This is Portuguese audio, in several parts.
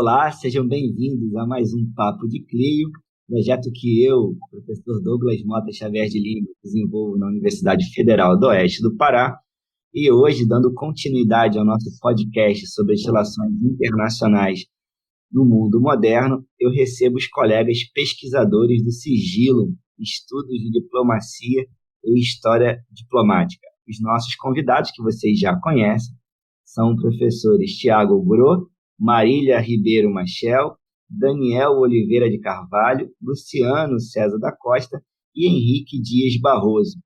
Olá, sejam bem-vindos a mais um Papo de Clio, projeto que eu, professor Douglas Mota Xavier de Lima, desenvolvo na Universidade Federal do Oeste do Pará, e hoje, dando continuidade ao nosso podcast sobre as relações internacionais no mundo moderno, eu recebo os colegas pesquisadores do Sigilo, Estudos de Diplomacia e História Diplomática. Os nossos convidados, que vocês já conhecem, são os professores Tiago Gros, Marília Ribeiro Machel, Daniel Oliveira de Carvalho, Luciano César da Costa e Henrique Dias Barroso.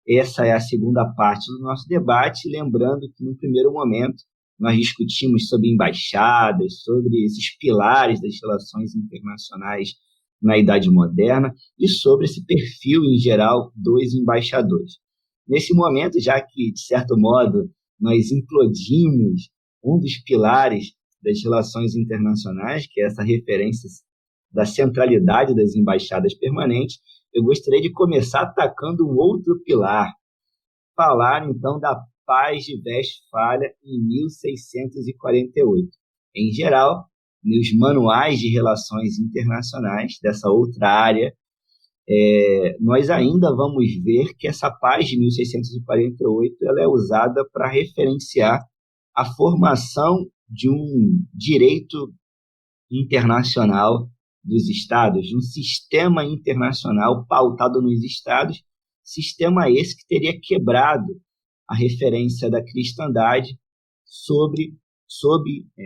Essa é a segunda parte do nosso debate, lembrando que no primeiro momento nós discutimos sobre embaixadas, sobre esses pilares das relações internacionais na Idade Moderna e sobre esse perfil em geral dos embaixadores. Nesse momento, já que, de certo modo, nós implodimos um dos pilares das relações internacionais, que é essa referência da centralidade das embaixadas permanentes, eu gostaria de começar atacando um outro pilar. Falar, então, da Paz de Westfália em 1648. Em geral, nos manuais de relações internacionais dessa outra área, nós ainda vamos ver que essa paz de 1648 ela é usada para referenciar a formação de um direito internacional dos Estados, de um sistema internacional pautado nos Estados, sistema esse que teria quebrado a referência da cristandade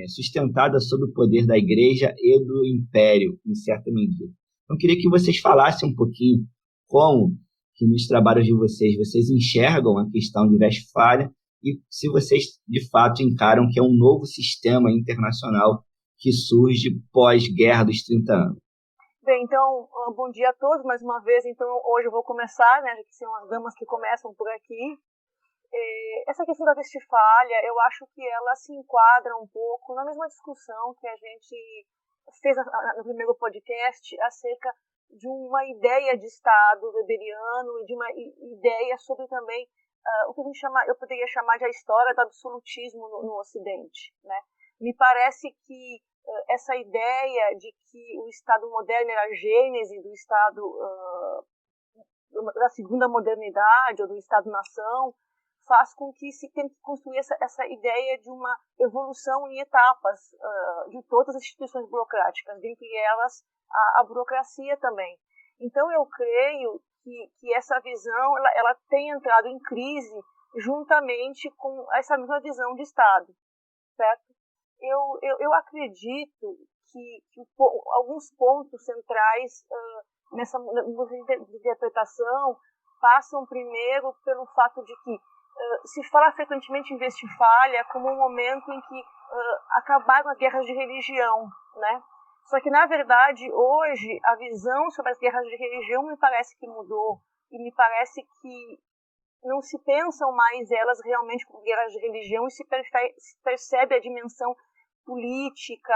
sustentada sob o poder da Igreja e do Império, em certa medida. Então, eu queria que vocês falassem um pouquinho como que nos trabalhos de vocês enxergam a questão de Westfália e se vocês, de fato, encaram que é um novo sistema internacional que surge pós-Guerra dos 30 anos. Bem, então, bom dia a todos mais uma vez. Então, hoje eu vou começar, né, que são as damas que começam por aqui. Essa questão da Westfália, eu acho que ela se enquadra um pouco na mesma discussão que a gente fez no primeiro podcast acerca de uma ideia de Estado weberiano e de uma ideia sobre também o que eu poderia chamar de a história do absolutismo no Ocidente, né? Me parece que essa ideia de que o Estado moderno era a gênese do Estado da segunda modernidade ou do Estado-nação faz com que se tente construir essa ideia de uma evolução em etapas de todas as instituições burocráticas, dentre elas a burocracia também. Então, eu creio que essa visão ela tem entrado em crise juntamente com essa mesma visão de Estado, certo? Eu acredito que alguns pontos centrais nessa interpretação passam primeiro pelo fato de que se fala frequentemente em Westfália como um momento em que acabaram as guerras de religião, né? Só que, na verdade, hoje, a visão sobre as guerras de religião me parece que mudou e me parece que não se pensam mais elas realmente como guerras de religião e se percebe a dimensão política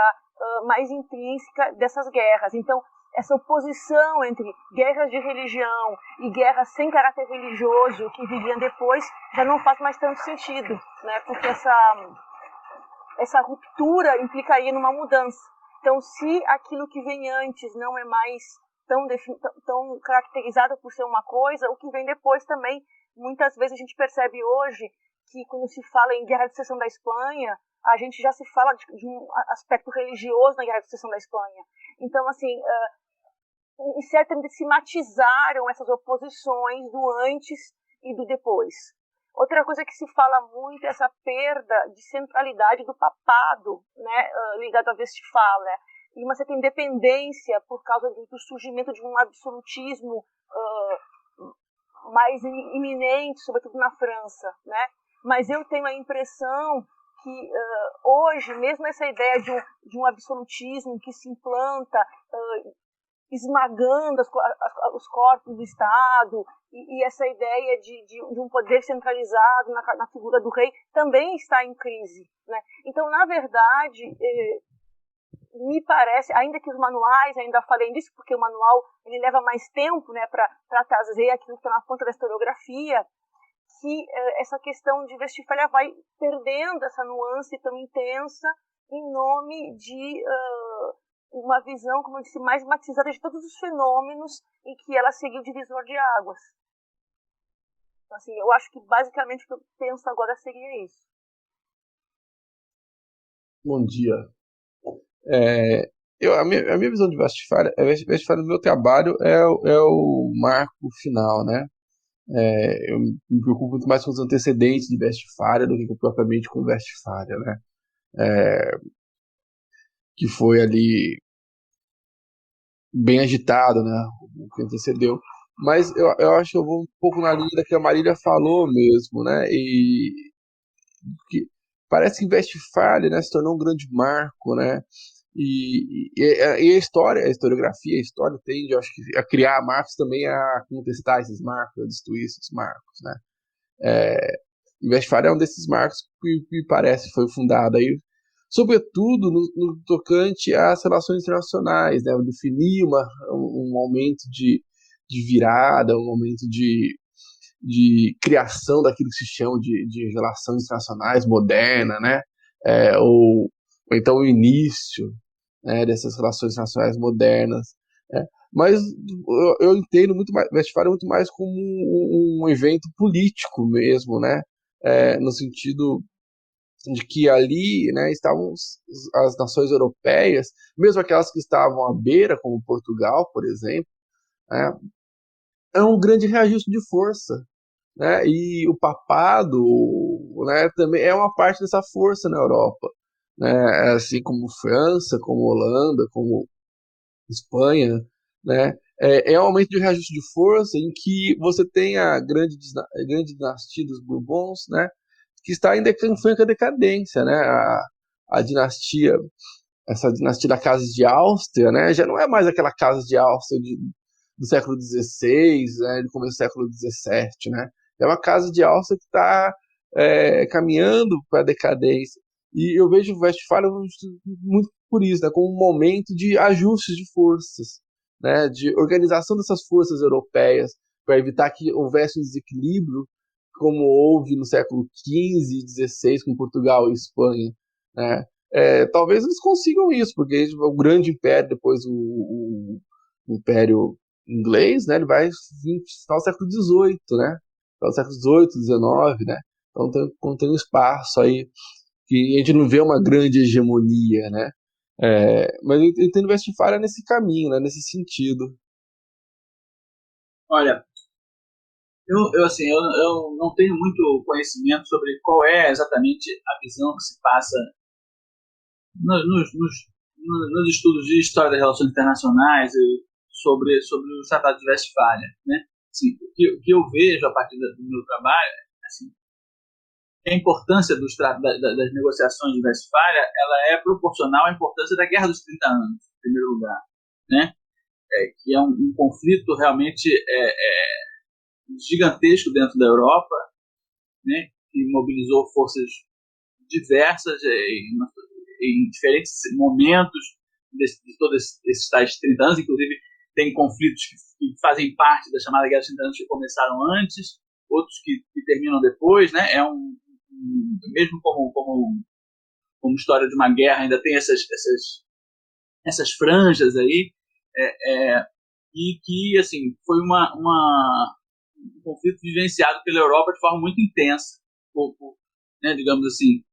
mais intrínseca dessas guerras. Então, essa oposição entre guerras de religião e guerras sem caráter religioso que viriam depois já não faz mais tanto sentido, né? Porque essa ruptura implicaria numa mudança. Então, se aquilo que vem antes não é mais tão caracterizado por ser uma coisa, o que vem depois também, muitas vezes a gente percebe hoje que quando se fala em Guerra de Sucessão da Espanha, a gente já se fala de um aspecto religioso na Guerra de Sucessão da Espanha. Então, assim, em certa medida se matizaram essas oposições do antes e do depois. Outra coisa que se fala muito é essa perda de centralidade do papado, né, ligado à Westfália, e uma certa independência por causa do surgimento de um absolutismo mais iminente, sobretudo na França, né? Mas eu tenho a impressão que hoje, mesmo essa ideia de um absolutismo que se implanta esmagando os corpos do Estado e essa ideia de um poder centralizado na figura do rei também está em crise, né? Então, na verdade, me parece, ainda que os manuais ainda falem disso, porque o manual ele leva mais tempo, né, para trazer aquilo que está na ponta da historiografia, que essa questão de Westfália vai perdendo essa nuance tão intensa em nome de uma visão, como eu disse, mais matizada de todos os fenômenos em que ela seria o divisor de águas. Então, assim, eu acho que basicamente o que eu penso agora seria isso. Bom dia. A minha visão de Westphalia, no meu trabalho é o marco final, né? Eu me preocupo muito mais com os antecedentes de Westphalia do que propriamente com Westphalia, né? Que foi ali bem agitado, né? O que antecedeu. Mas eu acho que eu vou um pouco na linha da que a Marília falou mesmo, né? E que parece que Westphalia, né, se tornou um grande marco, né? E a história, a historiografia, a história tende, eu acho que, a criar marcos também, a contestar esses marcos, a destruir esses marcos, né? Westphalia é um desses marcos que me parece foi fundado aí, sobretudo no tocante às relações internacionais, né? Definir um momento de virada, um momento de criação daquilo que se chama de relações internacionais moderna, né? Ou então o início, né, dessas relações internacionais modernas, né? Mas eu entendo muito mais Westphalia muito mais como um evento político mesmo, né? No sentido de que ali, né, estavam as nações europeias, mesmo aquelas que estavam à beira, como Portugal, por exemplo, né, é um grande reajuste de força, né? E o papado, né, também é uma parte dessa força na Europa, né? Assim como França, como Holanda, como Espanha, né? É um aumento de reajuste de força em que você tem a grande dinastia dos Bourbons, né? Que está em franca decadência, né? A dinastia, essa dinastia da Casa de Áustria, né? Já não é mais aquela Casa de Áustria do século XVI, né? Do começo do século XVII, né? É uma Casa de Áustria que está caminhando para a decadência. E eu vejo o Westphalia muito por isso, né? Como um momento de ajustes de forças, né? De organização dessas forças europeias para evitar que houvesse um desequilíbrio como houve no século XV e XVI com Portugal e Espanha, né? Talvez eles consigam isso, porque o grande império, depois o Império Inglês, né, ele vai vir ao século XVIII, né? Ao século XVIII, XIX, né? Então tem um espaço aí que a gente não vê uma grande hegemonia, né? Mas eu entendo Westphalia nesse caminho, né? Nesse sentido. Olha, eu não tenho muito conhecimento sobre qual é exatamente a visão que se passa nos estudos de história das relações internacionais sobre o Tratado de Westphalia, né? Assim, o que eu vejo a partir do meu trabalho, assim, a importância das negociações de Westphalia, ela é proporcional à importância da Guerra dos 30 Anos, em primeiro lugar, né? Que é um conflito realmente gigantesco dentro da Europa, né? Que mobilizou forças diversas em diferentes momentos de todos esses tais 30 anos, inclusive tem conflitos que fazem parte da chamada Guerra dos 30 Anos que começaram antes, outros que terminam depois, né? Mesmo como história de uma guerra, ainda tem essas franjas aí, e que, assim, foi um conflito vivenciado pela Europa de forma muito intensa, né, digamos assim,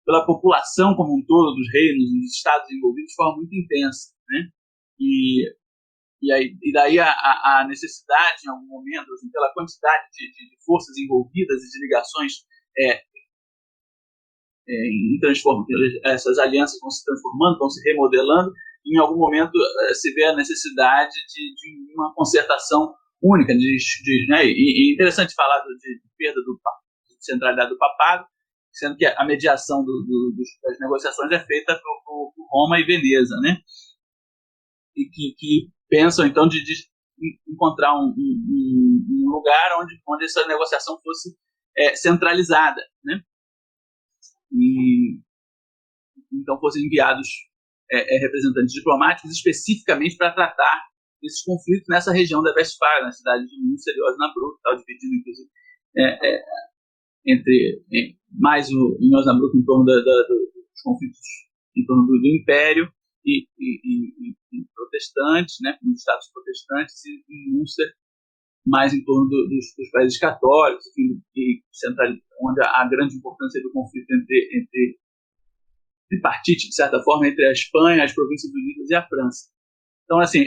pela população como um todo, dos reinos, dos estados envolvidos, de forma muito intensa, né? E daí a necessidade, em algum momento, assim, pela quantidade de forças envolvidas e de ligações essas alianças vão se transformando, vão se remodelando, e em algum momento se vê a necessidade de uma concertação única, né? E é interessante falar de perda de centralidade do papado, sendo que a mediação das negociações é feita por Roma e Veneza, né? E que pensam, então, de encontrar um lugar onde essa negociação fosse centralizada, né? E então fossem enviados representantes diplomáticos especificamente para tratar esses conflitos nessa região da Westfália, na cidade de Münster e Osnabrück, dividindo, inclusive, entre mais em Osnabrück em torno dos os conflitos em torno do Império e protestantes, né, nos estados protestantes, e em Münster, mais em torno dos países católicos, onde a grande importância do conflito entre partite, de certa forma, entre a Espanha, as Províncias Unidas e a França. Então, assim,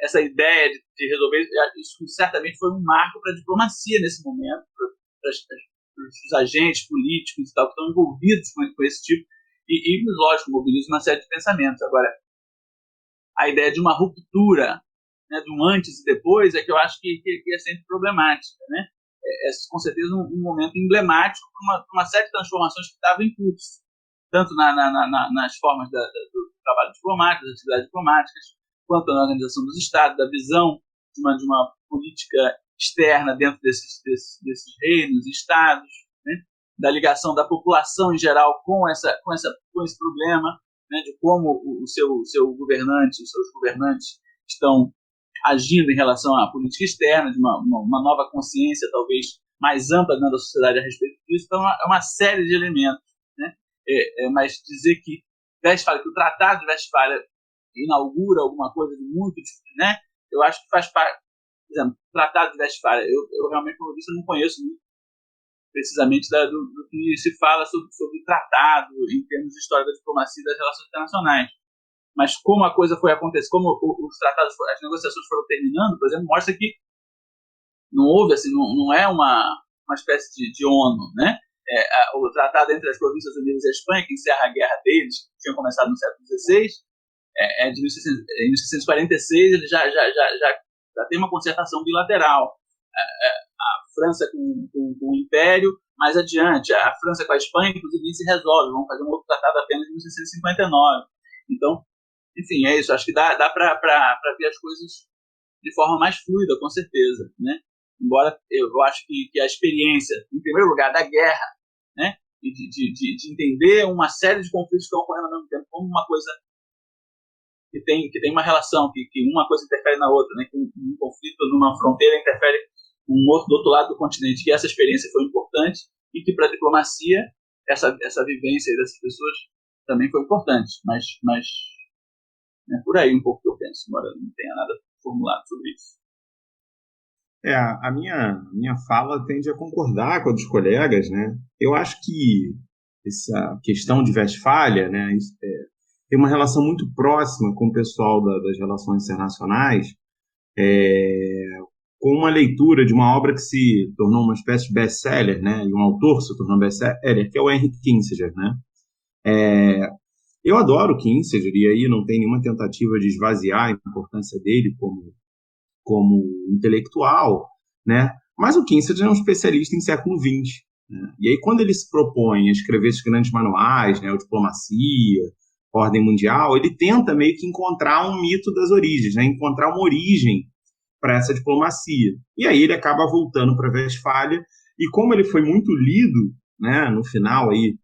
essa ideia de resolver, isso certamente foi um marco para a diplomacia nesse momento, para os agentes políticos e tal, que estão envolvidos com esse tipo, e lógico, mobiliza uma série de pensamentos. Agora, a ideia de uma ruptura, né, de um antes e depois, é que eu acho que é sempre problemática, né? É com certeza um momento emblemático para uma série de transformações que estavam em curso, tanto nas formas do trabalho diplomático, das atividades diplomáticas, quanto na organização dos estados, da visão de uma política externa dentro desses reinos e estados, né? Da ligação da população em geral com esse problema, né? De como o seu governante, os seus governantes estão agindo em relação à política externa, de uma nova consciência talvez mais ampla dentro da sociedade a respeito disso. Então é uma série de elementos, né? Mas dizer que o Tratado de Westfália inaugura alguma coisa de muito, né? Eu acho que faz parte. Por exemplo, o Tratado de Westfália, eu realmente, como eu disse, eu não conheço muito precisamente do que se fala sobre tratado em termos de história da diplomacia e das relações internacionais. Mas como a coisa foi acontecendo, como os tratados, as negociações foram terminando, por exemplo, mostra que não houve, assim, não é uma espécie de ONU, né? O tratado entre as Províncias Unidas e a Espanha, que encerra a guerra deles, que tinha começado no século XVI, de 1646, ele já tem uma concertação bilateral. A França com o Império, mais adiante, a França com a Espanha, inclusive, se resolve, vão fazer um outro tratado apenas em 1659. Então, enfim, é isso. Acho que dá para ver as coisas de forma mais fluida, com certeza, né? Embora eu acho que a experiência, em primeiro lugar, da guerra, né? E de entender uma série de conflitos que estão ocorrendo ao mesmo tempo como uma coisa que tem uma relação, que uma coisa interfere na outra, né? Que um conflito numa fronteira interfere um outro do outro lado do continente, que essa experiência foi importante e que para a diplomacia essa vivência dessas pessoas também foi importante, mas é por aí um pouco que eu penso, embora não tenha nada formulado sobre isso. A minha fala tende a concordar com a dos colegas, né? Eu acho que essa questão de Westfália, né, tem uma relação muito próxima com o pessoal das relações internacionais, com uma leitura de uma obra que se tornou uma espécie de best-seller, né, e um autor se tornou best-seller, que é o Henry Kissinger, né? Eu adoro Kissinger, e aí não tem nenhuma tentativa de esvaziar a importância dele como intelectual, né? Mas o Kissinger é um especialista em século XX, né? E aí quando ele se propõe a escrever esses grandes manuais, né, o Diplomacia, Ordem Mundial, ele tenta meio que encontrar um mito das origens, né, encontrar uma origem para essa diplomacia. E aí ele acaba voltando para Westfália, e como ele foi muito lido, né, no final aí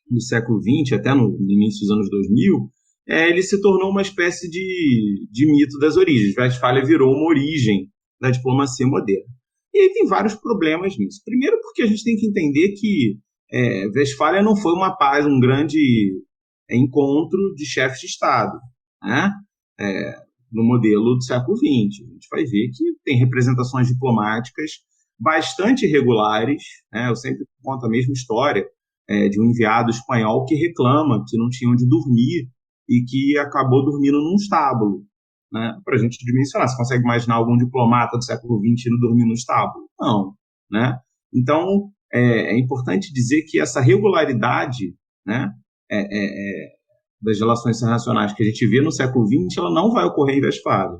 do século XX, até no início dos anos 2000, ele se tornou uma espécie de mito das origens. Westfália virou uma origem da diplomacia moderna. E aí tem vários problemas nisso. Primeiro porque a gente tem que entender que Westfália não foi um grande encontro de chefes de Estado, né? No modelo do século XX. A gente vai ver que tem representações diplomáticas bastante irregulares, né? Eu sempre conto a mesma história de um enviado espanhol que reclama que não tinha onde dormir e que acabou dormindo num estábulo, né? Para a gente dimensionar. Você consegue imaginar algum diplomata do século XX indo dormir no estábulo? Não, né? Então, é importante dizer que essa regularidade, né, das relações internacionais que a gente vê no século XX, ela não vai ocorrer em Westfália,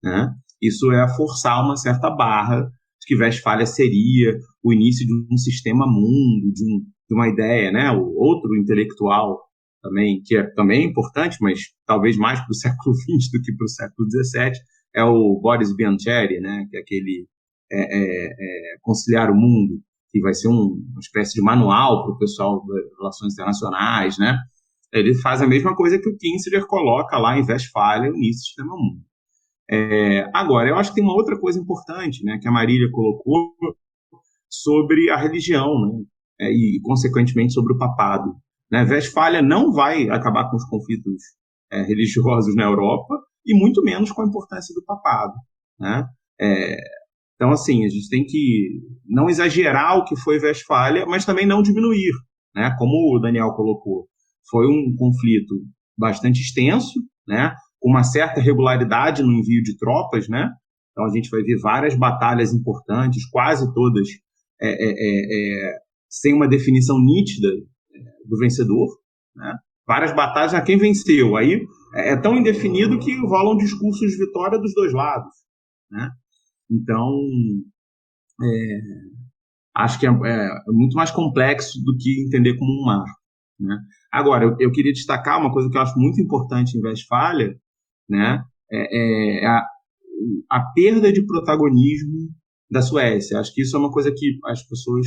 né? Isso é forçar uma certa barra de que Westfália seria o início de um sistema mundo, de uma ideia, né? O outro intelectual também, que é também importante, mas talvez mais para o século XX do que para o século XVII, é o Boris Biancheri, né? Que é aquele Conciliar o Mundo, que vai ser uma espécie de manual para o pessoal das relações internacionais, né? Ele faz a mesma coisa que o Kissinger coloca lá em Westfália, o início do sistema mundo. Agora, eu acho que tem uma outra coisa importante, né, que a Marília colocou sobre a religião, né, e, consequentemente, sobre o papado, né? Westfália não vai acabar com os conflitos religiosos na Europa e muito menos com a importância do papado, né? Então, assim, a gente tem que não exagerar o que foi Westfália, mas também não diminuir, né? Como o Daniel colocou, foi um conflito bastante extenso, né? Com uma certa regularidade no envio de tropas, né? Então, a gente vai ver várias batalhas importantes, quase todas sem uma definição nítida do vencedor, né? Várias batalhas, quem venceu? Aí é tão indefinido que rolam discursos de vitória dos dois lados, né? Então, acho que é muito mais complexo do que entender como um marco, né? Agora, eu queria destacar uma coisa que eu acho muito importante em Westfália, né? A perda de protagonismo da Suécia. Acho que isso é uma coisa que as pessoas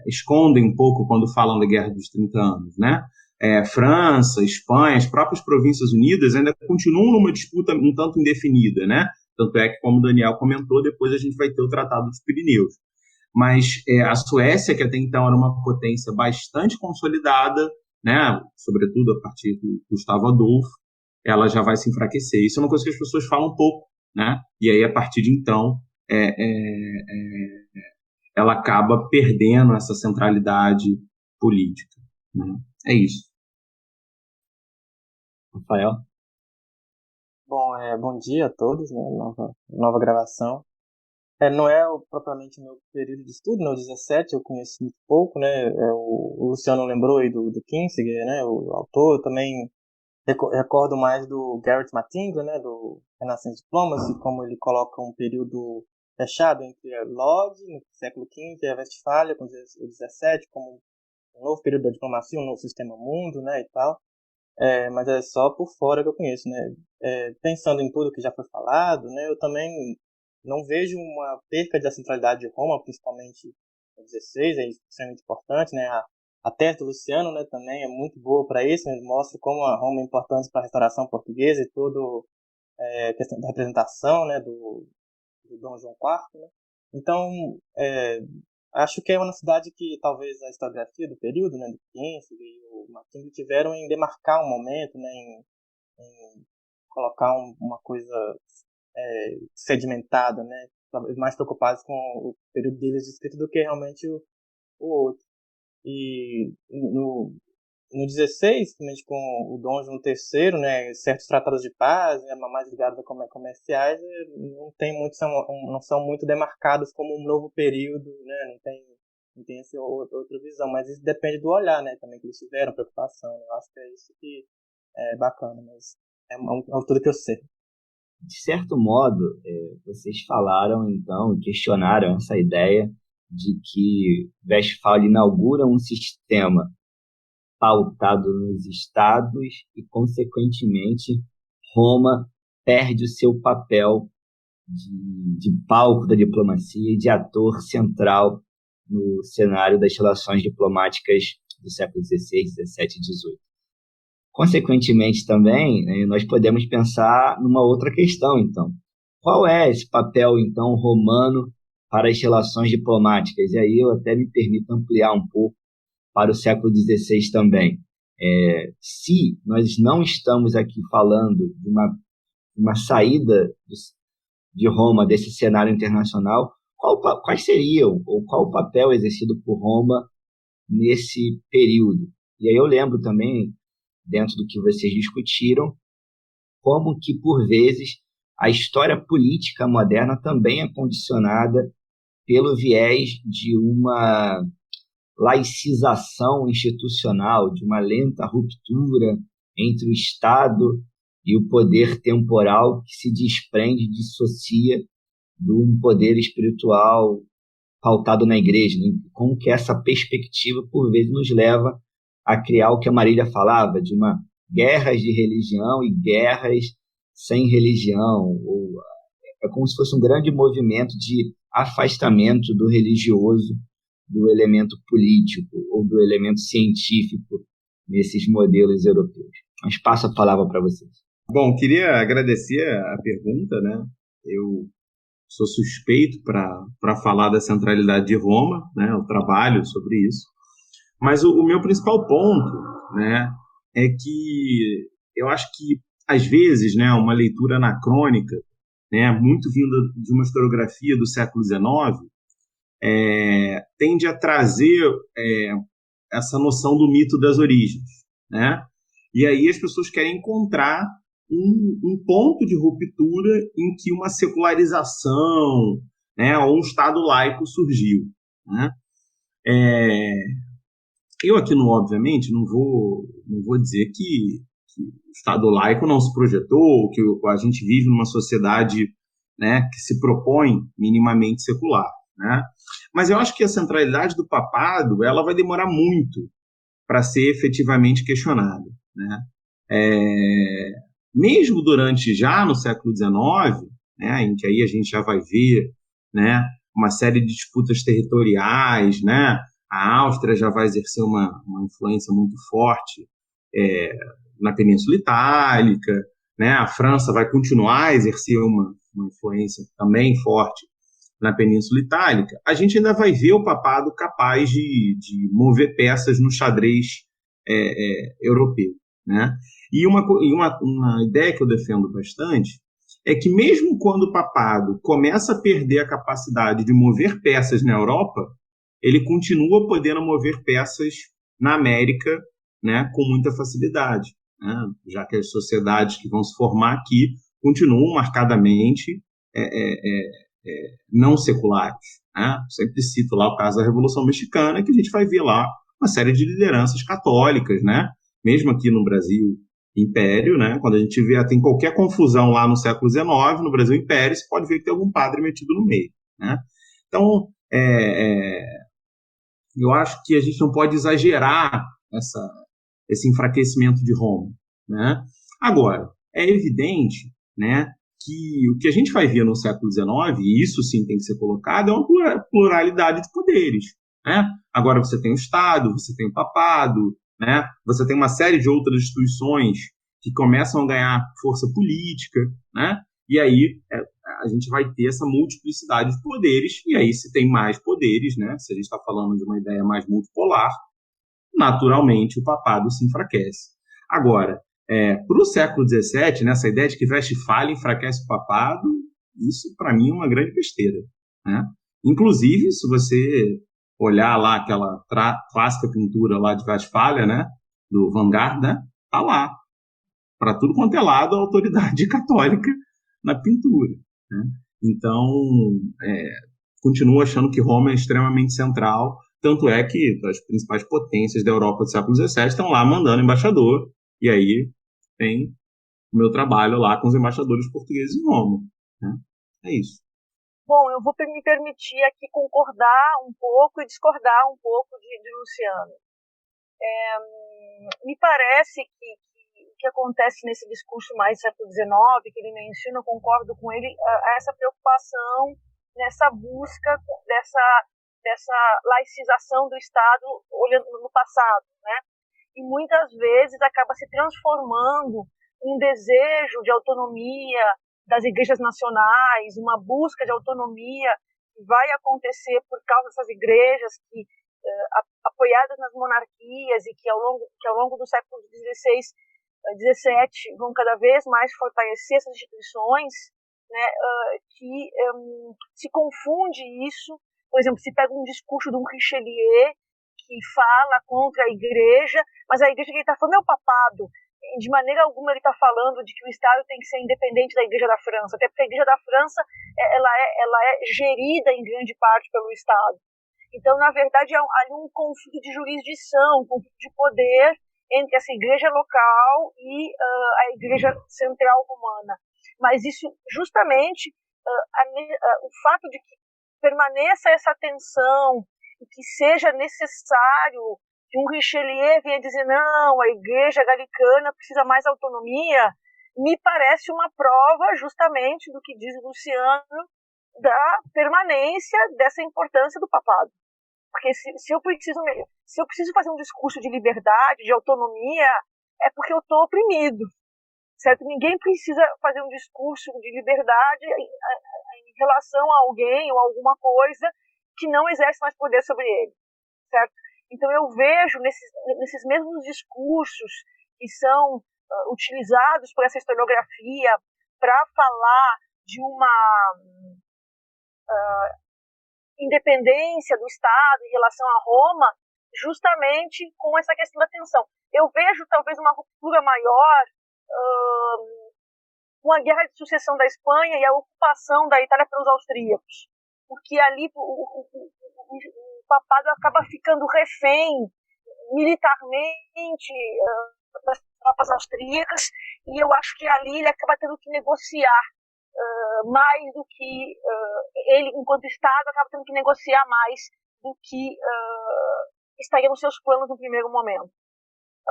escondem um pouco quando falam da Guerra dos 30 anos, né? França, Espanha, as próprias Províncias Unidas ainda continuam numa disputa um tanto indefinida, né? Tanto é que, como o Daniel comentou, depois a gente vai ter o Tratado dos Pirineus. Mas a Suécia, que até então era uma potência bastante consolidada, né? Sobretudo a partir do Gustavo Adolfo, ela já vai se enfraquecer. Isso é uma coisa que as pessoas falam um pouco, né? E aí, a partir de então, ela acaba perdendo essa centralidade política, né? É isso. Rafael? Bom, bom dia a todos, né? Nova gravação. Não é propriamente o meu período de estudo, no 17 eu conheço muito pouco, né? O Luciano lembrou aí do Kinsinger, né? O autor. Eu também recordo mais do Garrett Matinga, né? Do Renaissance Diplomacy, como ele coloca um período fechado entre a Lodz, no século XV, e a Westfália, com o 17, como um novo período da diplomacia, um novo sistema mundo, né? E tal. Mas é só por fora que eu conheço, né? Pensando em tudo que já foi falado, né? Eu também não vejo uma perca da centralidade de Roma, principalmente no 16, é extremamente importante, né? A tese do Luciano, né, também é muito boa para isso, né? Ele mostra como a Roma é importante para a restauração portuguesa e toda a questão da representação, né, do Dom João IV, né? Então, acho que é uma cidade que talvez a historiografia do período, né, do Kinsinger e o Matinga tiveram em demarcar um momento, né, em colocar uma coisa sedimentada, né, mais preocupados com o período deles de escrita do que realmente o outro. E no 16, principalmente com o Dom João III, né, certos tratados de paz, né, mais ligados a comerciais, não são muito demarcados como um novo período, né, não tem essa outra visão, mas isso depende do olhar, né, também que eles tiveram, preocupação, né, eu acho que é isso que é bacana, mas é tudo que eu sei. De certo modo, vocês falaram, então, questionaram essa ideia de que Westfália inaugura um sistema pautado nos estados e, consequentemente, Roma perde o seu papel de palco da diplomacia e de ator central no cenário das relações diplomáticas do século XVI, XVII e XVIII. Consequentemente, também, nós podemos pensar numa outra questão, então. Qual é esse papel, então, romano para as relações diplomáticas? E aí eu até me permito ampliar um pouco para o século XVI também. Se nós não estamos aqui falando de uma saída de Roma desse cenário internacional, quais seriam, ou qual o papel exercido por Roma nesse período? E aí eu lembro também, dentro do que vocês discutiram, como que, por vezes, a história política moderna também é condicionada pelo viés de uma laicização institucional, de uma lenta ruptura entre o Estado e o poder temporal que se desprende e dissocia de um poder espiritual pautado na igreja, né? Como que essa perspectiva, por vezes, nos leva a criar o que a Marília falava, de guerras de religião e guerras sem religião. É como se fosse um grande movimento de afastamento do religioso, do elemento político ou do elemento científico nesses modelos europeus. Mas passo a palavra para vocês. Bom, queria agradecer a pergunta, né? Eu sou suspeito para falar da centralidade de Roma, né? Eu trabalho sobre isso. Mas o meu principal ponto, né, é que eu acho que, às vezes, né, uma leitura anacrônica, né, muito vinda de uma historiografia do século XIX, tende a trazer essa noção do mito das origens, né? E aí as pessoas querem encontrar um ponto de ruptura em que uma secularização, né, ou um Estado laico surgiu, né? Eu aqui, obviamente, não vou dizer que o Estado laico não se projetou, que a gente vive numa sociedade, né, que se propõe minimamente secular, né? Mas eu acho que a centralidade do papado ela vai demorar muito para ser efetivamente questionada, né? Mesmo já no século XIX, né, em que aí a gente já vai ver, né, uma série de disputas territoriais, né? A Áustria já vai exercer uma influência muito forte na Península Itálica, né? A França vai continuar a exercer uma influência também forte na Península Itálica. A gente ainda vai ver o papado capaz de mover peças no xadrez europeu, né? E uma ideia que eu defendo bastante é que mesmo quando o papado começa a perder a capacidade de mover peças na Europa, ele continua podendo mover peças na América, né, com muita facilidade, né, já que as sociedades que vão se formar aqui continuam marcadamente não seculares, né? Sempre cito lá o caso da Revolução Mexicana, que a gente vai ver lá uma série de lideranças católicas, né? Mesmo aqui no Brasil Império, né? Quando a gente tem qualquer confusão lá no século XIX, no Brasil Império, você pode ver que tem algum padre metido no meio, né? Então, eu acho que a gente não pode exagerar esse enfraquecimento de Roma, né? Agora, é evidente, né, que o que a gente vai ver no século XIX, e isso sim tem que ser colocado, é uma pluralidade de poderes, né? Agora você tem o Estado, você tem o Papado, né? Você tem uma série de outras instituições que começam a ganhar força política, né? E aí a gente vai ter essa multiplicidade de poderes, e aí se tem mais poderes, né? Se a gente está falando de uma ideia mais multipolar, naturalmente o papado se enfraquece. Agora, para o século XVII, né, essa ideia de que veste falha enfraquece o papado, isso para mim é uma grande besteira, né? Inclusive, se você olhar lá aquela clássica pintura lá de Westphalia, né, do Vanguard, né, tá lá, para tudo quanto é lado, a autoridade católica na pintura, né? Então, continuo achando que Roma é extremamente central, tanto é que as principais potências da Europa do século XVII estão lá mandando embaixador, e aí tem o meu trabalho lá com os embaixadores portugueses em Roma, né? É isso. Bom, eu vou me permitir aqui concordar um pouco e discordar um pouco de Luciano. Me parece que o que acontece nesse discurso mais do século XIX, que ele menciona, eu concordo com ele, essa preocupação nessa busca dessa laicização do Estado olhando no passado, né? E muitas vezes acaba se transformando um desejo de autonomia das igrejas nacionais, uma busca de autonomia que vai acontecer por causa dessas igrejas que apoiadas nas monarquias e que ao longo do século XVI, XVII vão cada vez mais fortalecer essas instituições, né, que se confunde isso. Por exemplo, se pega um discurso de um Richelieu que fala contra a igreja, mas a igreja que ele está falando é o papado. De maneira alguma ele está falando de que o Estado tem que ser independente da Igreja da França, até porque a Igreja da França ela é gerida em grande parte pelo Estado. Então, na verdade, há um conflito de jurisdição, um conflito de poder entre essa igreja local e a Igreja Central Romana. Mas isso, justamente, o fato de que permaneça essa tensão e que seja necessário que um Richelieu venha dizer não, a igreja galicana precisa mais autonomia, me parece uma prova justamente do que diz Luciano, da permanência dessa importância do papado. Porque se eu preciso fazer um discurso de liberdade, de autonomia, é porque eu estou oprimido, certo? Ninguém precisa fazer um discurso de liberdade em relação a alguém ou alguma coisa que não exerce mais poder sobre ele, certo? Então eu vejo nesses mesmos discursos que são utilizados por essa historiografia para falar de uma independência do Estado em relação a Roma, justamente com essa questão da tensão. Eu vejo talvez uma ruptura maior com a guerra de sucessão da Espanha e a ocupação da Itália pelos austríacos, porque ali o papado acaba ficando refém militarmente das tropas austríacas, e eu acho que ali ele acaba tendo que negociar mais do que ele, enquanto Estado, acaba tendo que negociar mais do que estaria nos seus planos no primeiro momento.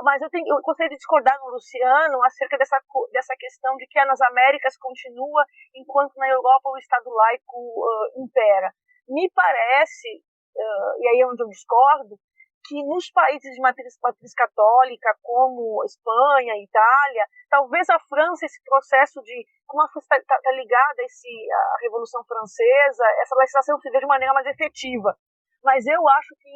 Mas eu gostaria de discordar no Luciano acerca dessa questão de que nas Américas continua, enquanto na Europa o Estado laico impera. Me parece, e aí é onde eu discordo, que nos países de matriz católica, como Espanha, Itália, talvez a França, esse processo de, como a França está ligada à Revolução Francesa, essa legislação se vê de maneira mais efetiva. Mas eu acho que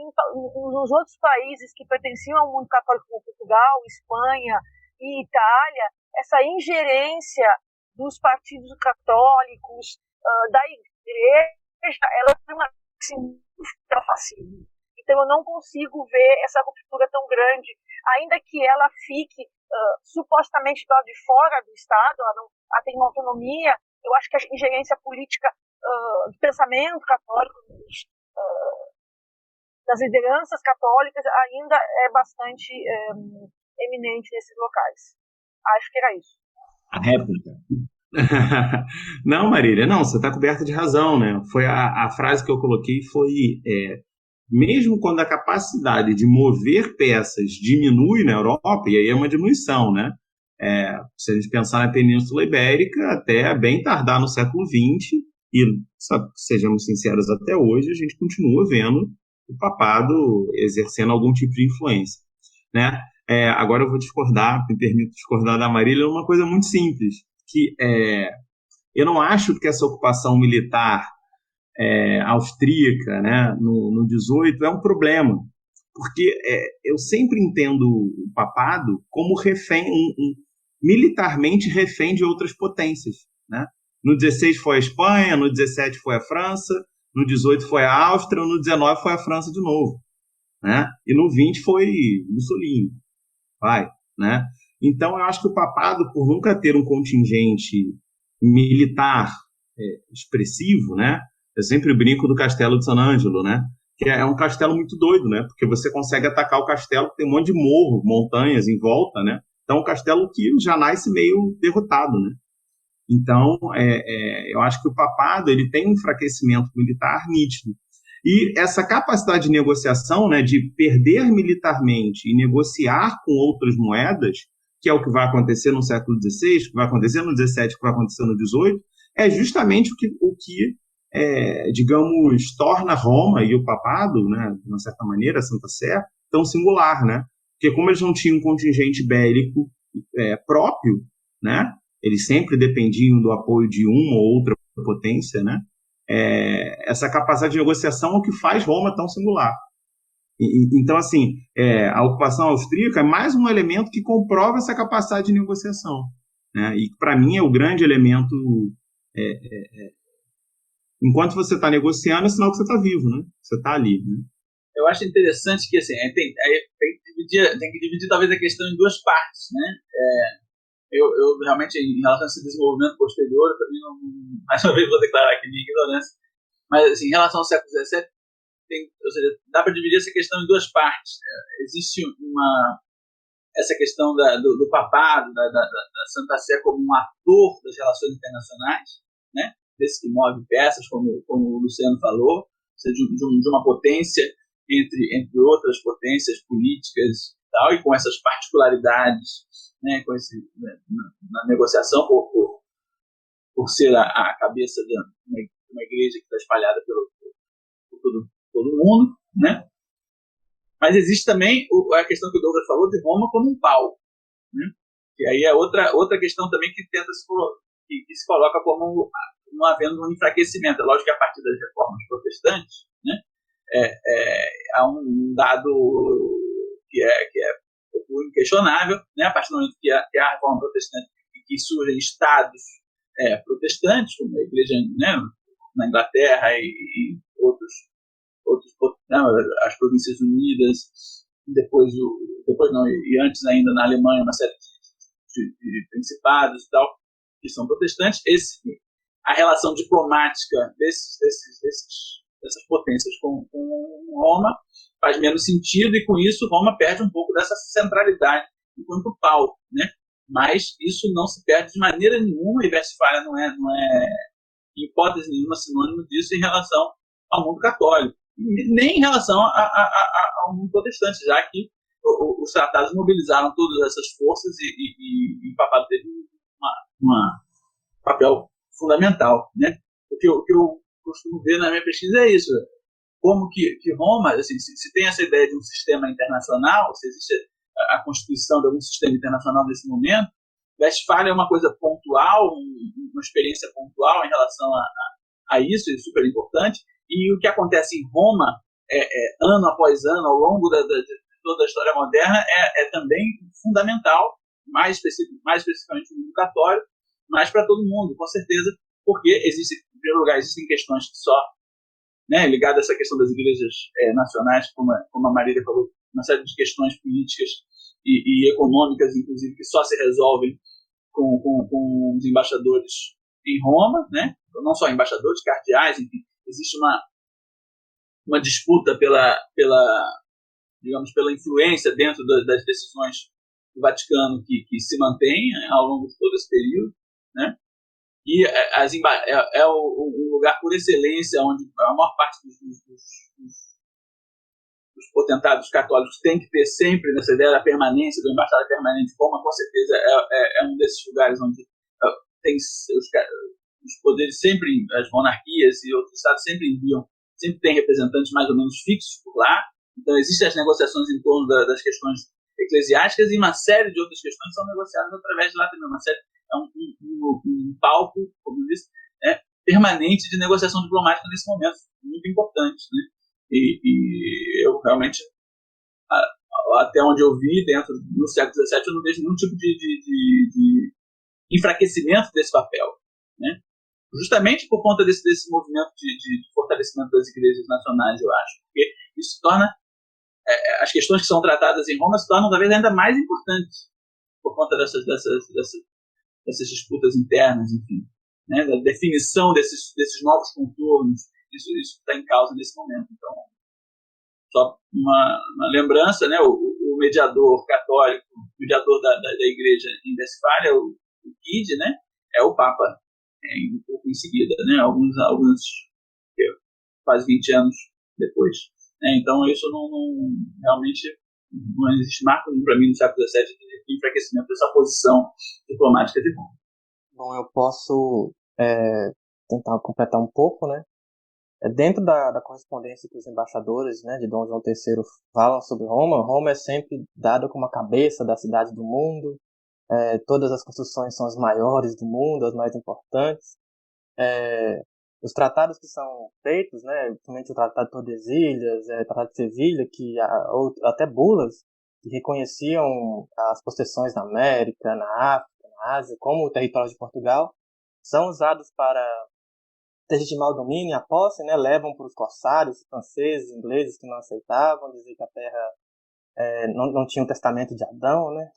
nos outros países que pertenciam ao mundo católico, como Portugal, Espanha e Itália, essa ingerência dos partidos católicos, da igreja, ela permanece muito fascismo. Então eu não consigo ver essa ruptura tão grande, ainda que ela fique supostamente do lado de fora do Estado, ela tem uma autonomia. Eu acho que a ingerência política do pensamento católico, das lideranças católicas, ainda é bastante eminente nesses locais. Acho que era isso. A réplica. Não, Marília, não, você está coberta de razão, né? Foi a frase que eu coloquei foi mesmo quando a capacidade de mover peças diminui na Europa, e aí é uma diminuição, né? Se a gente pensar na Península Ibérica, até bem tardar no século XX, e sejamos sinceros, até hoje a gente continua vendo o papado exercendo algum tipo de influência, né? Agora eu vou discordar, me permito discordar da Marília, uma coisa muito simples, que eu não acho que essa ocupação militar austríaca, né, no 18 é um problema, porque eu sempre entendo o papado como refém, militarmente refém de outras potências, né? No 16 foi a Espanha, no 17 foi a França, no 18 foi a Áustria, no 19 foi a França de novo, né? E no 20 foi Mussolini, né? Então eu acho que o papado, por nunca ter um contingente militar expressivo, né? Eu sempre brinco do Castelo de San Angelo, né? Que é um castelo muito doido, né? Porque você consegue atacar o castelo, tem um monte de morro, montanhas em volta, né? Então é um castelo que já nasce meio derrotado, né? Então, eu acho que o papado ele tem um enfraquecimento militar nítido. E essa capacidade de negociação, né, de perder militarmente e negociar com outras moedas, que é o que vai acontecer no século XVI, que vai acontecer no XVII, que vai acontecer no XVIII, é justamente o que digamos, torna Roma e o papado, né, de uma certa maneira, a Santa Sé, tão singular, né? Porque como eles não tinham um contingente bélico próprio, né, eles sempre dependiam do apoio de uma ou outra potência, né? Essa capacidade de negociação é o que faz Roma tão singular. Então, assim, a ocupação austríaca é mais um elemento que comprova essa capacidade de negociação, né? E, para mim, é o grande elemento. Enquanto você está negociando, é sinal que você está vivo, né? Você está ali, né? Eu acho interessante que assim, tem que dividir talvez a questão em duas partes, né? Eu realmente, em relação a esse desenvolvimento posterior, eu também mais uma vez vou declarar aqui minha ignorância, mas assim, em relação ao século XVII, ou seja, dá para dividir essa questão em duas partes. Existe essa questão do papado, da Santa Sé como um ator das relações internacionais, né? Desse que move peças, como o Luciano falou, ou seja, de uma potência entre outras potências políticas e tal, e com essas particularidades, né, na negociação, por ser a cabeça de uma igreja que está espalhada por todo mundo, né? Mas existe também a questão que o Douglas falou de Roma como um pau, né? Que aí é outra questão também que se coloca como não havendo um enfraquecimento. É lógico que a partir das reformas protestantes, né, há um dado que é inquestionável, né? A partir do momento que a reforma protestante, que surgem estados protestantes, como a igreja, né, na Inglaterra e outros não, as Províncias Unidas, depois não, e antes ainda na Alemanha, uma série de principados e tal, que são protestantes. A relação diplomática dessas potências com Roma faz menos sentido, e com isso Roma perde um pouco dessa centralidade enquanto pau, né? Mas isso não se perde de maneira nenhuma, e Westfália não é em hipótese nenhuma sinônimo disso em relação ao mundo católico, nem em relação ao mundo protestante, já que os tratados mobilizaram todas essas forças e o papado teve um papel fundamental, né? O que eu costumo ver na minha pesquisa é isso, como que Roma, assim, se tem essa ideia de um sistema internacional, se existe a constituição de algum sistema internacional nesse momento, Westfália é uma coisa pontual, uma experiência pontual em relação a isso, é super importante, e o que acontece em Roma, ano após ano, ao longo de toda a história moderna, é também fundamental, mais especificamente no mundo católico, mas para todo mundo, com certeza, porque em primeiro lugar, existem questões que só, né, ligadas a essa questão das igrejas nacionais, como a Marília falou, uma série de questões políticas e econômicas, inclusive, que só se resolvem com os embaixadores em Roma, né? Não só embaixadores, cardeais, enfim, existe uma disputa pela influência dentro das decisões do Vaticano que se mantém ao longo de todo esse período, né? E é o lugar por excelência onde a maior parte dos potentados católicos tem que ter sempre nessa ideia da permanência, do embaixador permanente. Roma, com certeza, é um desses lugares onde tem os poderes sempre, as monarquias e outros estados sempre tem representantes mais ou menos fixos por lá. Então, existem as negociações em torno das questões eclesiásticas, e uma série de outras questões são negociadas através de lá também. Um palco, como eu disse, permanente de negociação diplomática nesse momento, muito importante, né? E eu realmente, até onde eu vi, no século XVII, eu não vejo nenhum tipo de enfraquecimento desse papel, né? Justamente por conta desse movimento de fortalecimento das igrejas nacionais, eu acho, porque isso torna as questões que são tratadas em Roma se tornam talvez ainda mais importantes por conta dessas disputas internas, enfim, né, da definição desses novos contornos. Isso está em causa nesse momento. Então, só uma lembrança, né, o mediador católico, mediador da igreja em Westfália, o Guide, né, é o Papa, um pouco em seguida, né, alguns quase 20 anos depois. Então, isso realmente não existe marco para mim no século XVII de enfraquecimento dessa posição diplomática de Roma. Bom, eu posso tentar completar um pouco, né? Dentro da correspondência que os embaixadores, né, de Dom João III falam sobre Roma é sempre dada como a cabeça da cidade do mundo. Todas as construções são as maiores do mundo, as mais importantes. Os tratados que são feitos, né, principalmente o Tratado de Tordesilhas, o Tratado de Sevilha, ou até bulas, que reconheciam as possessões na América, na África, na Ásia, como o território de Portugal, são usados para legitimar o domínio e a posse, né, levam para os corsários franceses, ingleses, que não aceitavam, dizer que a terra não tinha um testamento de Adão, né,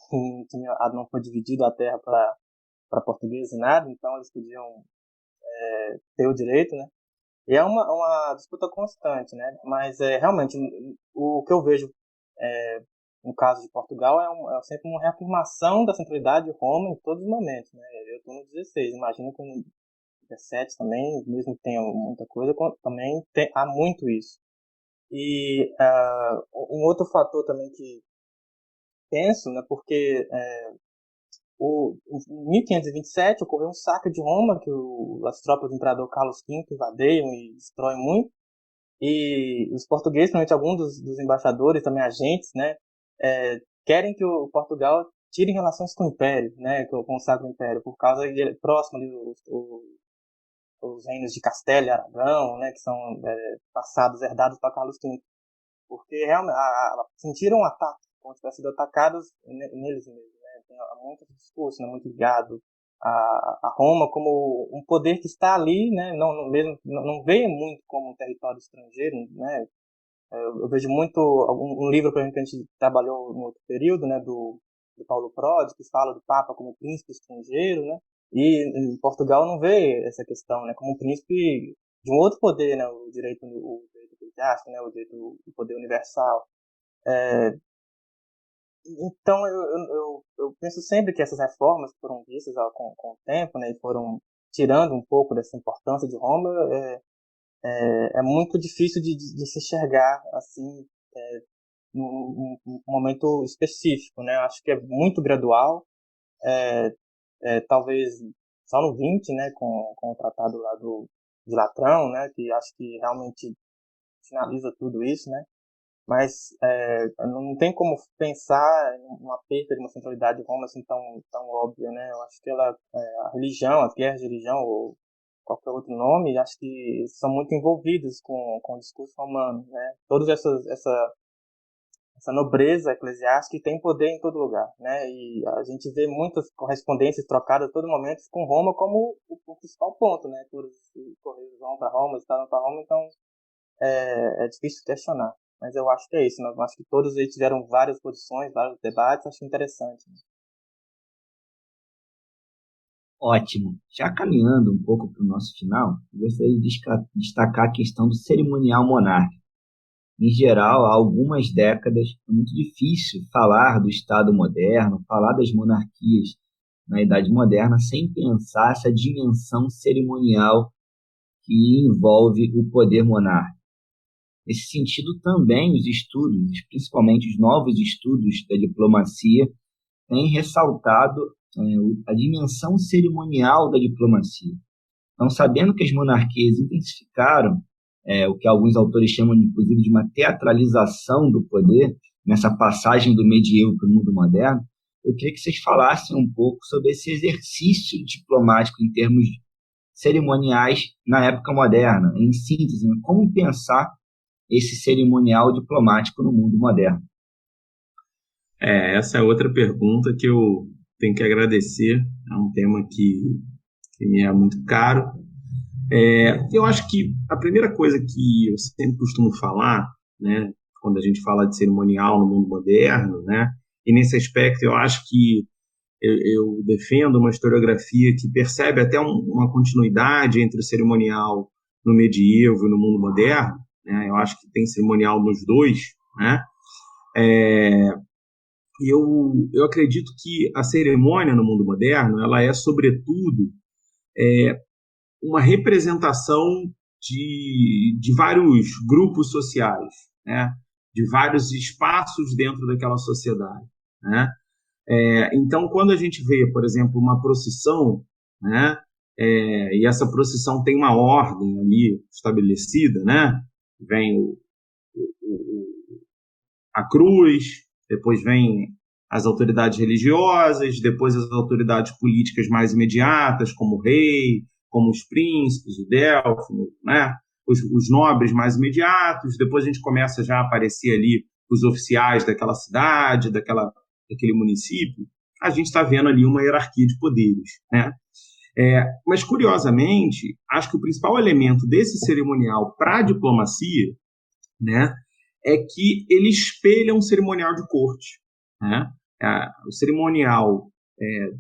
não foi dividido a terra para portugueses e nada, então eles podiam ter o direito, né? E é uma disputa constante, né? Mas realmente o que eu vejo no caso de Portugal é sempre uma reafirmação da centralidade de Roma em todos os momentos, né? Eu estou no 16, imagino que no 17 também, mesmo que tenha muita coisa, também há muito isso. E um outro fator também que penso, né? Porque em 1527 ocorreu um saque de Roma, que as tropas do imperador Carlos V invadiam e destroem muito, e os portugueses, principalmente alguns dos embaixadores, também agentes, né, querem que o Portugal tire relações com o Império, né, com o Sacro Império, por causa de próximo ali, os reinos de Castela e Aragão, né, que são passados, herdados para Carlos V, porque realmente sentiram um ataque, como se tivessem sido atacados neles mesmos, né? Tem muito discurso, né, muito ligado a Roma como um poder que está ali, né, não vê muito como um território estrangeiro, né. Eu vejo muito um livro, por exemplo, que a gente trabalhou no outro período, né, do Paulo Prodi, que fala do Papa como príncipe estrangeiro, né, e em Portugal não vê essa questão, né, como um príncipe de um outro poder, né, o direito eclesiástico, né, o direito do poder universal. Então eu penso sempre que essas reformas foram vistas com o tempo, né, e foram tirando um pouco dessa importância de Roma. É muito difícil de se enxergar assim num momento específico, né? Acho que é muito gradual, talvez só no 20, né, com o tratado lá de Latrão, né, que acho que realmente finaliza tudo isso, né? Mas não tem como pensar em uma perda de uma centralidade de Roma assim tão óbvia, né? Eu acho que a religião, as guerras de religião ou qualquer outro nome, acho que são muito envolvidos com o discurso romano, né? Toda essa nobreza eclesiástica que tem poder em todo lugar, né? E a gente vê muitas correspondências trocadas a todo momento com Roma como o principal ponto, né? Todos os correios vão para Roma, estavam para Roma, então é difícil questionar. Mas eu acho que é isso, eu acho que todos eles tiveram várias posições, vários debates, acho interessante, né? Ótimo. Já caminhando um pouco para o nosso final, eu gostaria de destacar a questão do cerimonial monárquico. Em geral, há algumas décadas, é muito difícil falar do Estado moderno, falar das monarquias na Idade Moderna, sem pensar essa dimensão cerimonial que envolve o poder monárquico. Nesse sentido, também os estudos, principalmente os novos estudos da diplomacia, têm ressaltado a dimensão cerimonial da diplomacia. Então, sabendo que as monarquias intensificaram o que alguns autores chamam, inclusive, de uma teatralização do poder, nessa passagem do medievo para o mundo moderno, eu queria que vocês falassem um pouco sobre esse exercício diplomático em termos cerimoniais na época moderna. Em síntese, como pensar esse cerimonial diplomático no mundo moderno? Essa é outra pergunta que eu tenho que agradecer. É um tema que me é muito caro. Eu acho que a primeira coisa que eu sempre costumo falar, né, quando a gente fala de cerimonial no mundo moderno, né, e nesse aspecto eu acho que eu defendo uma historiografia que percebe até uma continuidade entre o cerimonial no medievo e no mundo moderno, né, eu acho que tem cerimonial nos dois, né, e eu acredito que a cerimônia no mundo moderno ela é, sobretudo, uma representação de vários grupos sociais, né? De vários espaços dentro daquela sociedade, né? Então, quando a gente vê, por exemplo, uma procissão, né? E essa procissão tem uma ordem ali estabelecida, né? Vem a cruz, depois vem as autoridades religiosas, depois as autoridades políticas mais imediatas, como o rei, como os príncipes, o Delfino, né? Os nobres mais imediatos, depois a gente começa já a aparecer ali os oficiais daquela cidade, daquele município, a gente está vendo ali uma hierarquia de poderes, né? Mas, curiosamente, acho que o principal elemento desse cerimonial para a diplomacia, né, é que ele espelha um cerimonial de corte, né? O cerimonial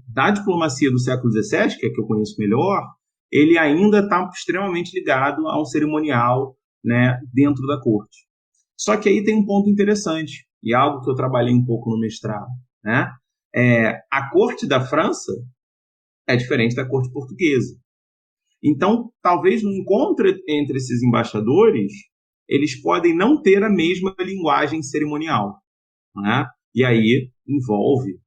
da diplomacia do século XVII, que é que eu conheço melhor, ele ainda está extremamente ligado a um cerimonial, né, dentro da corte. Só que aí tem um ponto interessante, e algo que eu trabalhei um pouco no mestrado, né? A corte da França é diferente da corte portuguesa. Então, talvez no encontro entre esses embaixadores, eles podem não ter a mesma linguagem cerimonial, né? E aí envolve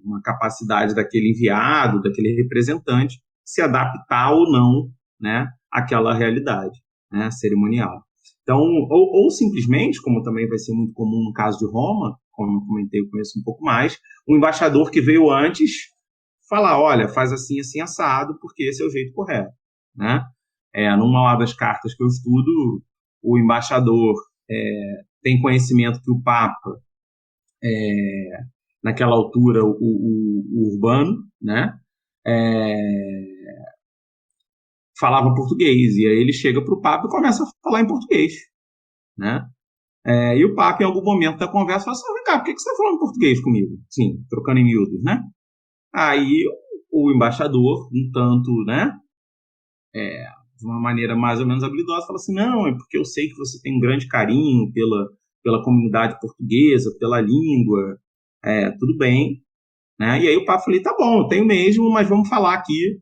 uma capacidade daquele enviado, daquele representante, se adaptar ou não, né, àquela realidade, né, cerimonial. Então, ou simplesmente, como também vai ser muito comum no caso de Roma, como eu comentei, eu conheço um pouco mais, um embaixador que veio antes falar, olha, faz assim, assim, assado, porque esse é o jeito correto, né? Numa das cartas que eu estudo, o embaixador tem conhecimento que o Papa, naquela altura, o Urbano, né, falava português, e aí ele chega para o Papa e começa a falar em português, né? E o Papa, em algum momento da conversa, fala assim: vem cá, por que você está falando português comigo? Sim, trocando em miúdos, né? Aí o embaixador, um tanto, né, de uma maneira mais ou menos habilidosa, fala assim: não, é porque eu sei que você tem um grande carinho pela comunidade portuguesa, pela língua, tudo bem, né? E aí o Papa falou: tá bom, eu tenho mesmo, mas vamos falar aqui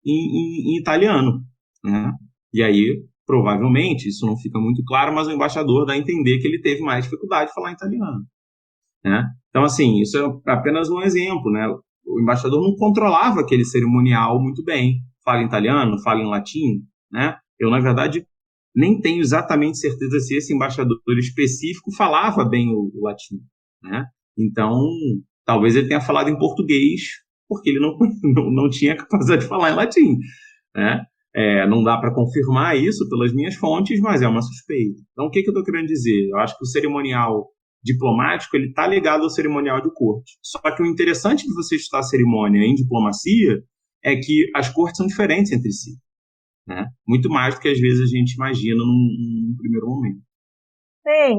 em italiano, né? E aí, provavelmente, isso não fica muito claro, mas o embaixador dá a entender que ele teve mais dificuldade de falar italiano, né? Então, assim, isso é apenas um exemplo, né? O embaixador não controlava aquele cerimonial muito bem. Fala em italiano, fala em latim, né? Eu, na verdade, nem tenho exatamente certeza se esse embaixador específico falava bem o latim, né? Então, talvez ele tenha falado em português porque ele não tinha capacidade de falar em latim, né? Não dá para confirmar isso pelas minhas fontes, mas é uma suspeita. Então, o que eu estou querendo dizer? Eu acho que o cerimonial diplomático ele está ligado ao cerimonial de corte. Só que o interessante de você estudar cerimônia em diplomacia é que as cortes são diferentes entre si, né? Muito mais do que às vezes a gente imagina num primeiro momento. Bem,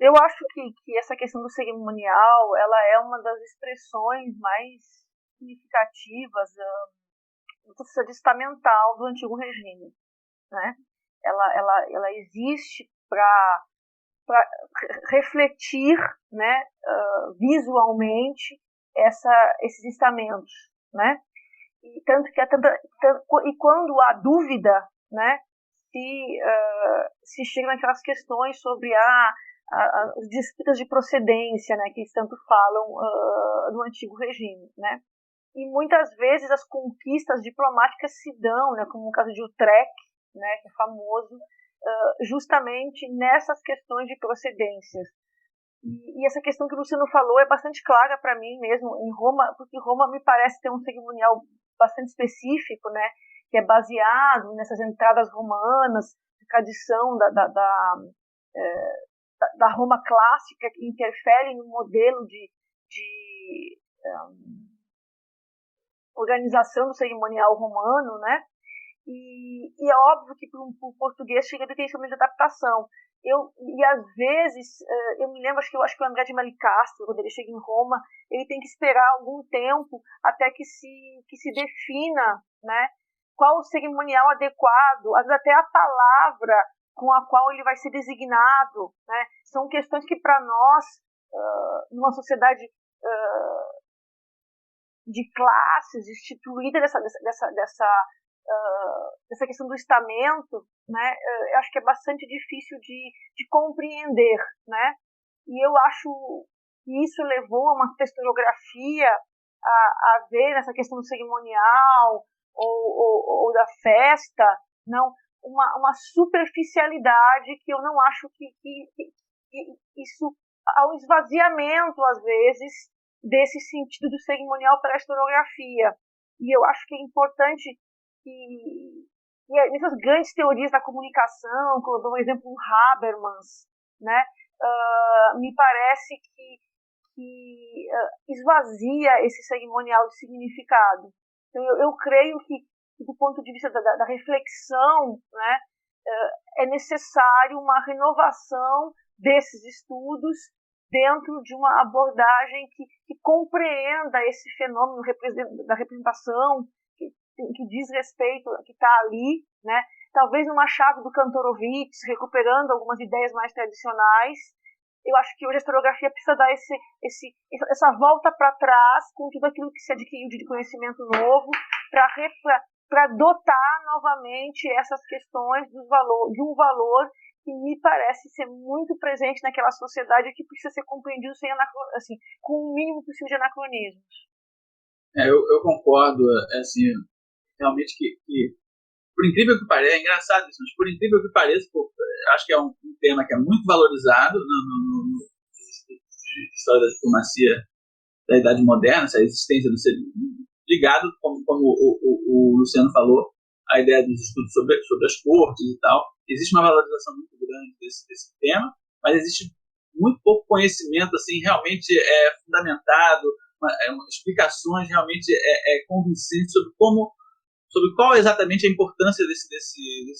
eu acho que essa questão do cerimonial ela é uma das expressões mais significativas do processo estamental do antigo regime, né? Ela existe para refletir, né, visualmente esses estamentos, né? E tanto que e quando há dúvida, né, se chega naquelas questões sobre as disputas de procedência, né, que eles tanto falam no antigo regime, né? E muitas vezes as conquistas diplomáticas se dão, né, como o caso de Utrecht, né, que é famoso, justamente nessas questões de procedências. E essa questão que o Luciano falou é bastante clara para mim mesmo em Roma, porque Roma me parece ter um cerimonial bastante específico, né, que é baseado nessas entradas romanas, de tradição da Roma clássica, que interfere no modelo de organização do cerimonial romano, né? E é óbvio que para o português chega a ter esse momento de adaptação. E às vezes, eu me lembro, acho que o André de Malicastro, quando ele chega em Roma, ele tem que esperar algum tempo até que se defina, né, qual o cerimonial adequado, às vezes até a palavra com a qual ele vai ser designado, né? São questões que para nós, numa sociedade de classes, instituída dessa questão do estamento, né, eu acho que é bastante difícil de compreender, né? E eu acho que isso levou a uma historiografia a ver nessa questão do cerimonial ou da festa, não, uma superficialidade que eu não acho que isso há um esvaziamento às vezes desse sentido do cerimonial para a historiografia. E eu acho que é importante e nessas grandes teorias da comunicação, como eu dou um exemplo o Habermas, né, me parece que esvazia esse cerimonial de significado. Então eu creio que do ponto de vista da reflexão, né, é necessário uma renovação desses estudos dentro de uma abordagem que compreenda esse fenômeno da representação, que diz respeito, que está ali, né? Talvez numa chave do Kantorowicz, recuperando algumas ideias mais tradicionais. Eu acho que hoje a historiografia precisa dar essa volta para trás com tudo aquilo que se adquiriu de conhecimento novo, para dotar novamente essas questões de um valor que me parece ser muito presente naquela sociedade que precisa ser compreendido assim, com o mínimo possível de anacronismos. Eu concordo, assim, realmente que por incrível que pareça, é engraçado isso, mas por incrível que pareça, acho que é um tema que é muito valorizado no história da diplomacia da Idade Moderna, essa existência do ser ligado, como o Luciano falou, a ideia dos estudos sobre as cortes e tal. Existe uma valorização muito grande desse tema, mas existe muito pouco conhecimento assim realmente fundamentado, explicações realmente convincentes sobre qual exatamente a importância desse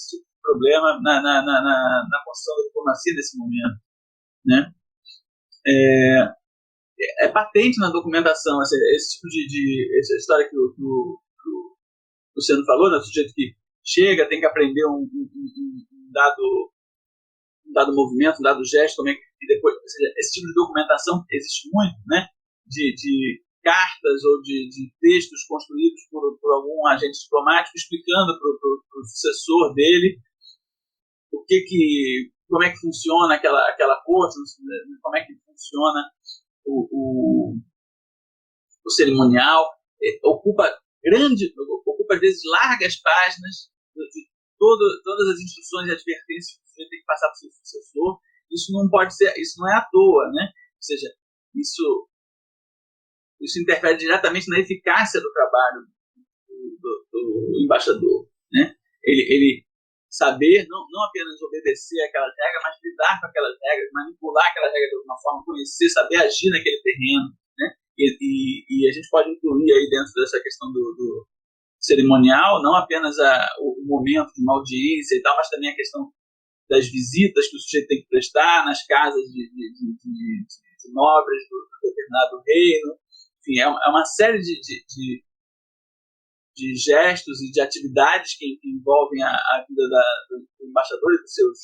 tipo de problema na construção da diplomacia desse momento, né? É patente na documentação esse tipo essa história que o Luciano falou, né? O sujeito que chega, tem que aprender um dado movimento, um dado gesto, como é que, e depois, ou seja, esse tipo de documentação existe muito, né? De cartas ou de textos construídos por algum agente diplomático explicando para o sucessor dele como é que funciona aquela corte, como é que funciona o cerimonial. Ocupa às vezes largas páginas de todas as instruções e advertências que o sujeito tem que passar para o seu sucessor. Isso não pode ser, isso não é à toa, né? Ou seja, isso interfere diretamente na eficácia do trabalho do embaixador, né? Ele saber não apenas obedecer aquelas regras, mas lidar com aquelas regras, manipular aquelas regras de alguma forma, conhecer, saber agir naquele terreno, né? E a gente pode incluir aí dentro dessa questão do cerimonial, não apenas o momento de uma audiência e tal, mas também a questão das visitas que o sujeito tem que prestar nas casas de nobres do determinado reino. Enfim, é uma série de gestos e de atividades que envolvem a vida do embaixador e dos seus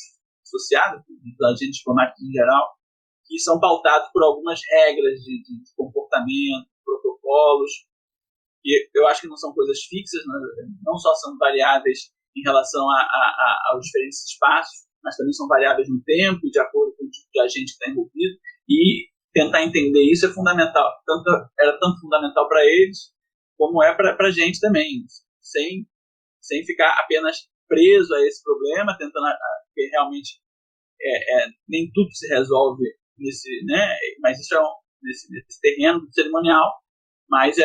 associados, dos agentes diplomáticos em geral, que são pautados por algumas regras de comportamento, protocolos, que eu acho que não são coisas fixas, não só são variáveis em relação aos diferentes espaços, mas também são variáveis no tempo, de acordo com o tipo de agente que está envolvido, e tentar entender isso é fundamental. Era tanto fundamental para eles, como é para a gente também, sem ficar apenas preso a esse problema, tentando, porque realmente nem tudo se resolve né? Mas isso nesse terreno do cerimonial, mas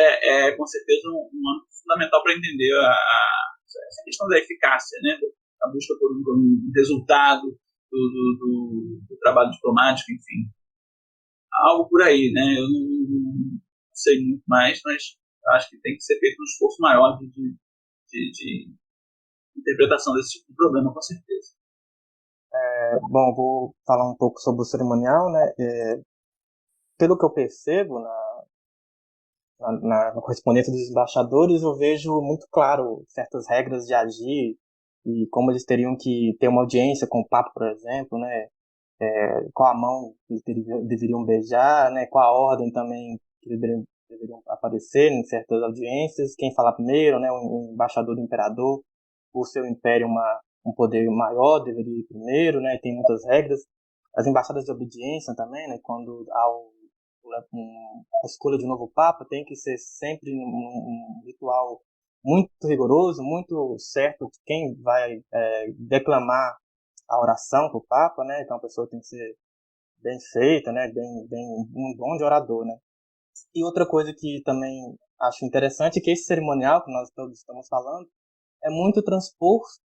com certeza um âmbito fundamental para entender essa questão da eficácia, né? A busca por um resultado do trabalho diplomático, enfim. Algo por aí, né? Eu não sei muito mais, mas acho que tem que ser feito um esforço maior de interpretação desse tipo de problema, com certeza. Bom, vou falar um pouco sobre o cerimonial, né? Pelo que eu percebo na correspondência dos embaixadores, eu vejo muito claro certas regras de agir e como eles teriam que ter uma audiência com o Papa, por exemplo, né? Qual a mão que eles deveriam beijar, né? Qual a ordem também que eles deveriam aparecer em certas audiências, quem falar primeiro, né? O embaixador do imperador, o seu império um poder maior deveria ir primeiro, né? Tem muitas regras. As embaixadas de obediência também, né? Quando há a escolha de um novo papa, tem que ser sempre um ritual muito rigoroso, muito certo de quem vai declamar a oração para o papa, né? Então a pessoa tem que ser bem feita, né? Bem um bom de orador, né? E outra coisa que também acho interessante é que esse cerimonial que nós todos estamos falando é muito transposto,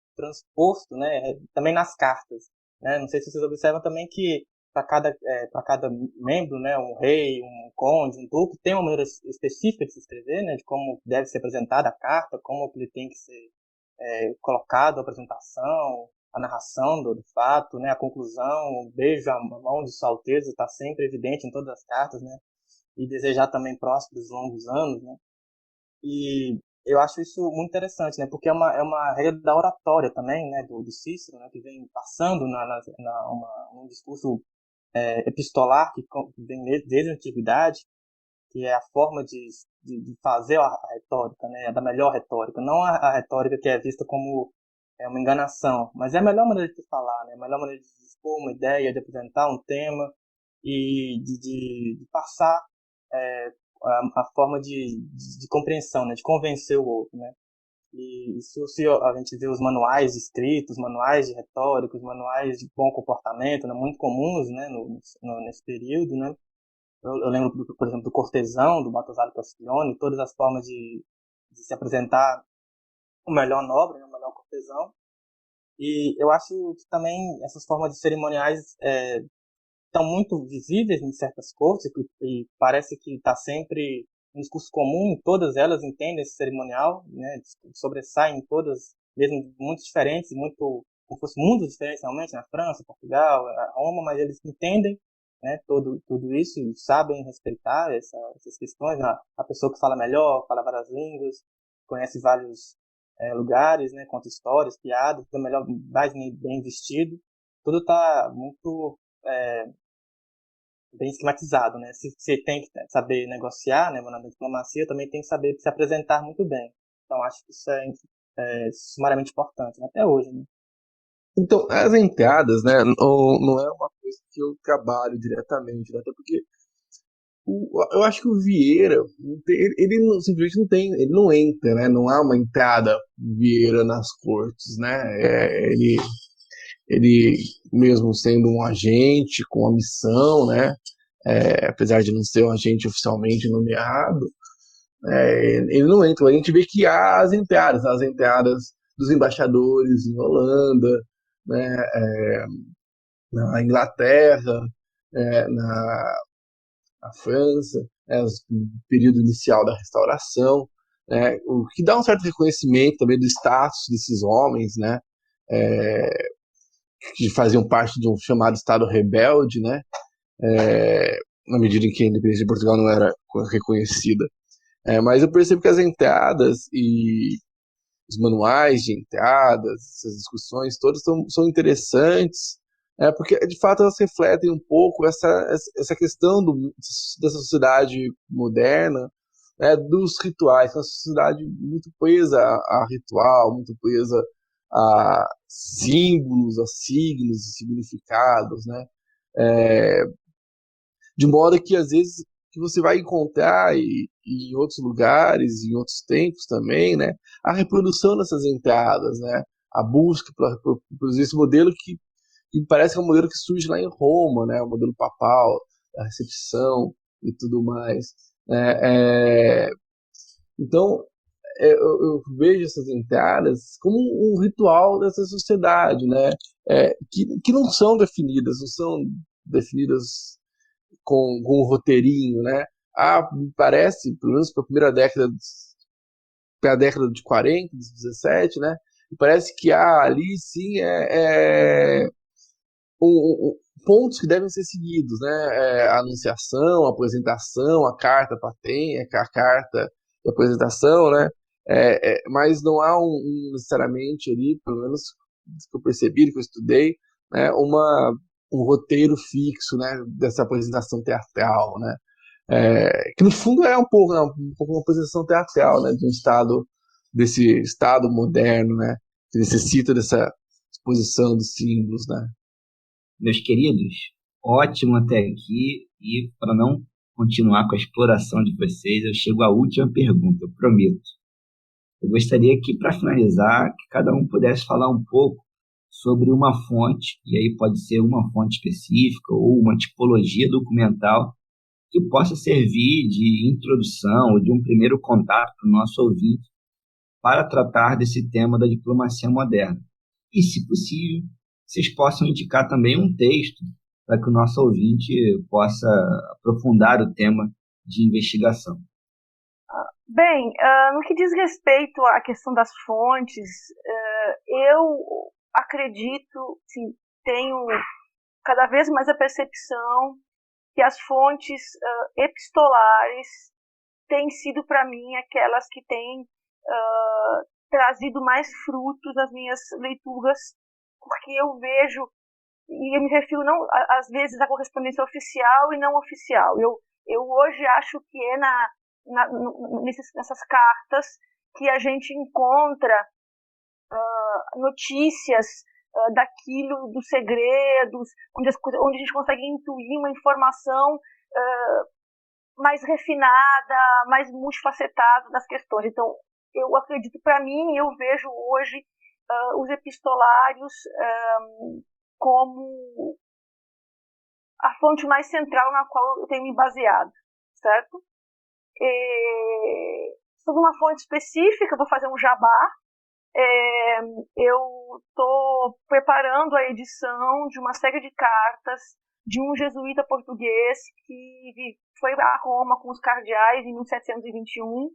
né? Também nas cartas, né? Não sei se vocês observam também que para cada membro, né? Um rei, um conde, um duque, tem uma maneira específica de se escrever, né? De como deve ser apresentada a carta, como ele tem que ser colocado a apresentação, a narração do fato, né? A conclusão, o beijo à mão de Sua Alteza está sempre evidente em todas as cartas, né? E desejar também prósperos longos anos, né? E eu acho isso muito interessante, né? Porque é uma regra da oratória também, né? Do Cícero, né? Que vem passando num discurso epistolar que vem desde a antiguidade, que é a forma de fazer a retórica, né? Da melhor retórica, não a retórica que é vista como uma enganação, mas é a melhor maneira de falar, né? A melhor maneira de expor uma ideia, de apresentar um tema e de passar a forma de compreensão, né? De convencer o outro, né? E isso, se a gente vê os manuais escritos, manuais de retórica, os manuais de bom comportamento, né? Muito comuns, né? Nesse período, né? Eu lembro, por exemplo, do Cortesão, do Baltazar Castiglione, todas as formas de se apresentar o melhor nobre, né? Manuel Cortesão. E eu acho que também essas formas de cerimoniais estão muito visíveis em certas cortes, e parece que está sempre um discurso comum, todas elas entendem esse cerimonial, né, sobressaem em todas, mesmo muito diferentes, muito, como fosse mundos diferentes realmente, na França, Portugal, Roma, mas eles entendem, né, tudo isso e sabem respeitar essas questões. A pessoa que fala melhor, fala várias línguas, conhece vários lugares, né, conta histórias, piadas, é melhor, mais bem vestido, tudo está muito bem esquematizado, né? Se você tem que saber negociar, né, na diplomacia, também tem que saber se apresentar muito bem. Então, acho que isso é sumariamente importante, né? Até hoje, né? Então, as enteadas, né, não é uma coisa que eu trabalho diretamente, né, até porque eu acho que o Vieira, ele simplesmente não tem, ele não entra, né, não há uma entrada Vieira nas cortes, né, ele mesmo sendo um agente com a missão, né, apesar de não ser um agente oficialmente nomeado, ele não entra. A gente vê que há as enteadas dos embaixadores em Holanda, né, na Inglaterra, na França, no período inicial da restauração, o que dá um certo reconhecimento também do status desses homens, né, que faziam parte de um chamado Estado rebelde, né, na medida em que a independência de Portugal não era reconhecida. Mas eu percebo que as enteadas e os manuais de enteadas, essas discussões todas são interessantes, porque de fato elas refletem um pouco essa questão dessa sociedade moderna, dos rituais, uma sociedade muito presa a ritual, muito presa a símbolos, a signos e significados, né? De modo que às vezes que você vai encontrar em outros lugares, em outros tempos também, né, a reprodução dessas entradas, né, a busca por esse modelo que parece que é um modelo que surge lá em Roma, né, o modelo papal, a recepção e tudo mais. Então, eu vejo essas entradas como um ritual dessa sociedade, né, que não são definidas com um roteirinho, né? Me parece, pelo menos para a primeira década, para a década de 40, de 17, né? Me parece que há ali, sim, pontos que devem ser seguidos, né? A anunciação, a apresentação, a carta patente, a carta de apresentação, né? Mas não há necessariamente ali, pelo menos que eu percebi, que eu estudei, né? Um roteiro fixo, né, dessa apresentação teatral, né, que no fundo é um pouco uma apresentação teatral, né, desse estado moderno, né, que necessita dessa exposição dos símbolos, né. Meus queridos, ótimo até aqui, e para não continuar com a exploração de vocês, eu chego à última pergunta, eu prometo. Eu gostaria que, para finalizar, que cada um pudesse falar um pouco sobre uma fonte, e aí pode ser uma fonte específica ou uma tipologia documental que possa servir de introdução ou de um primeiro contato para o nosso ouvinte para tratar desse tema da diplomacia moderna. E, se possível, vocês possam indicar também um texto para que o nosso ouvinte possa aprofundar o tema de investigação. Bem, no que diz respeito à questão das fontes, eu acredito, sim, tenho cada vez mais a percepção que as fontes epistolares têm sido para mim aquelas que têm trazido mais frutos às minhas leituras, porque eu vejo, e eu me refiro não às vezes à correspondência oficial e não oficial. Eu hoje acho que é nessas cartas que a gente encontra notícias daquilo, dos segredos, onde a gente consegue intuir uma informação mais refinada, mais multifacetada das questões. Então, eu acredito, para mim, eu vejo hoje os epistolários como a fonte mais central na qual eu tenho me baseado, certo? Sobre uma fonte específica, vou fazer um jabá, eu estou preparando a edição de uma série de cartas de um jesuíta português que foi a Roma com os cardeais em 1721,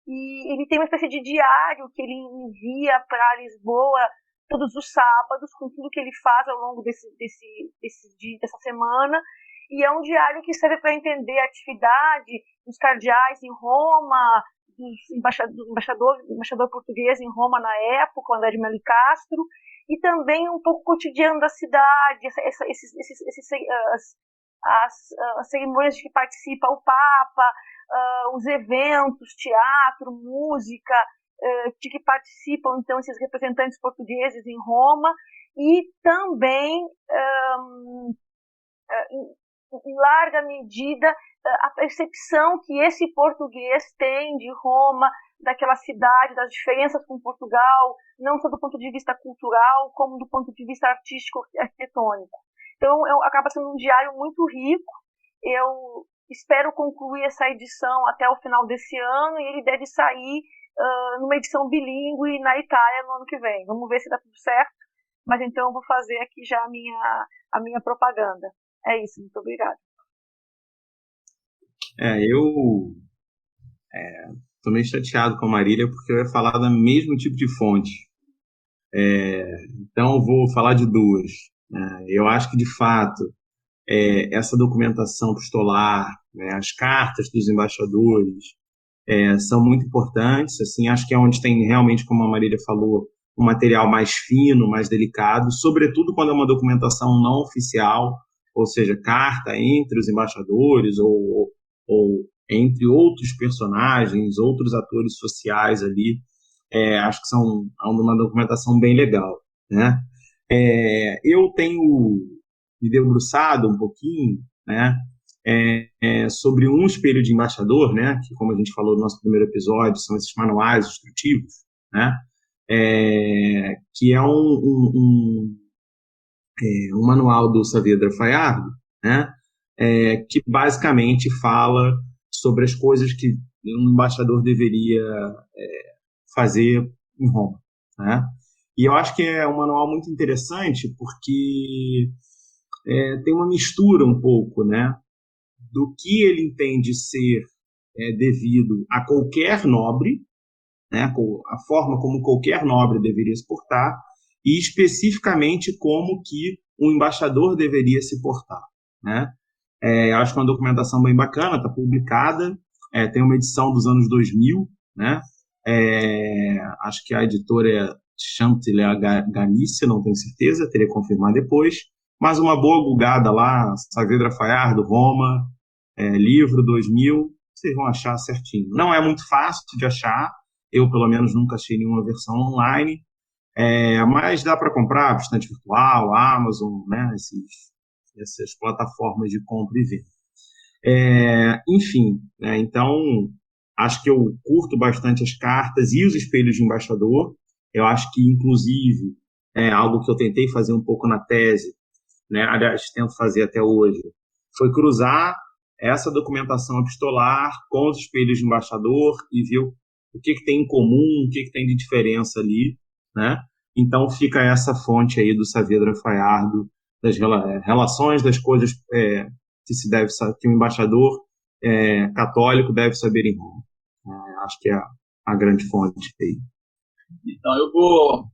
e ele tem uma espécie de diário que ele envia para Lisboa todos os sábados, com tudo que ele faz ao longo dessa semana, e é um diário que serve para entender a atividade dos cardeais em Roma, do embaixador português em Roma na época, o André de Melo Castro, e também um pouco cotidiano da cidade, as cerimônias de que participa o Papa, os eventos, teatro, música, de que participam então esses representantes portugueses em Roma, e também em larga medida a percepção que esse português tem de Roma, daquela cidade, das diferenças com Portugal, não só do ponto de vista cultural, como do ponto de vista artístico e arquitetônico. Então, acaba sendo um diário muito rico. Eu espero concluir essa edição até o final desse ano, e ele deve sair numa edição bilíngue na Itália no ano que vem. Vamos ver se dá tudo certo, mas então eu vou fazer aqui já a minha propaganda. É isso, muito obrigada. Eu tô meio chateado com a Marília, porque eu ia falar do mesmo tipo de fonte. Então eu vou falar de duas. Eu acho que, de fato, essa documentação epistolar, né, as cartas dos embaixadores, são muito importantes. Assim, acho que é onde tem realmente, como a Marília falou, um material mais fino, mais delicado, sobretudo quando é uma documentação não oficial, ou seja, carta entre os embaixadores ou entre outros personagens, outros atores sociais ali. Acho que são uma documentação bem legal, né? Eu tenho me debruçado um pouquinho, né, sobre um espelho de embaixador, né, que, como a gente falou no nosso primeiro episódio, são esses manuais instrutivos, né, que é um manual do Saavedra Faiardo, né, que basicamente fala sobre as coisas que um embaixador deveria fazer em Roma, né? E eu acho que é um manual muito interessante porque tem uma mistura um pouco, né, do que ele entende ser devido a qualquer nobre, né, a forma como qualquer nobre deveria se portar, e especificamente como que um embaixador deveria se portar, né? Eu acho que é uma documentação bem bacana, está publicada, tem uma edição dos anos 2000, né? Acho que a editora é Chantilly Galícia, não tenho certeza, teria que confirmar depois, mas uma boa bugada lá, Saavedra Faiardo, Roma, livro 2000, vocês vão achar certinho. Não é muito fácil de achar, eu pelo menos nunca achei nenhuma versão online, mas dá para comprar, bastante virtual, Amazon, né, essas plataformas de compra e venda. Enfim, então acho que eu curto bastante as cartas e os espelhos de embaixador. Eu acho que, inclusive, algo que eu tentei fazer um pouco na tese, né, aliás, tento fazer até hoje, foi cruzar essa documentação epistolar com os espelhos de embaixador e ver o que tem em comum, o que tem de diferença ali, né? Então fica essa fonte aí do Saavedra Faiardo, das relações das coisas que um embaixador católico deve saber em Roma. Acho que é a grande fonte aí. Então eu vou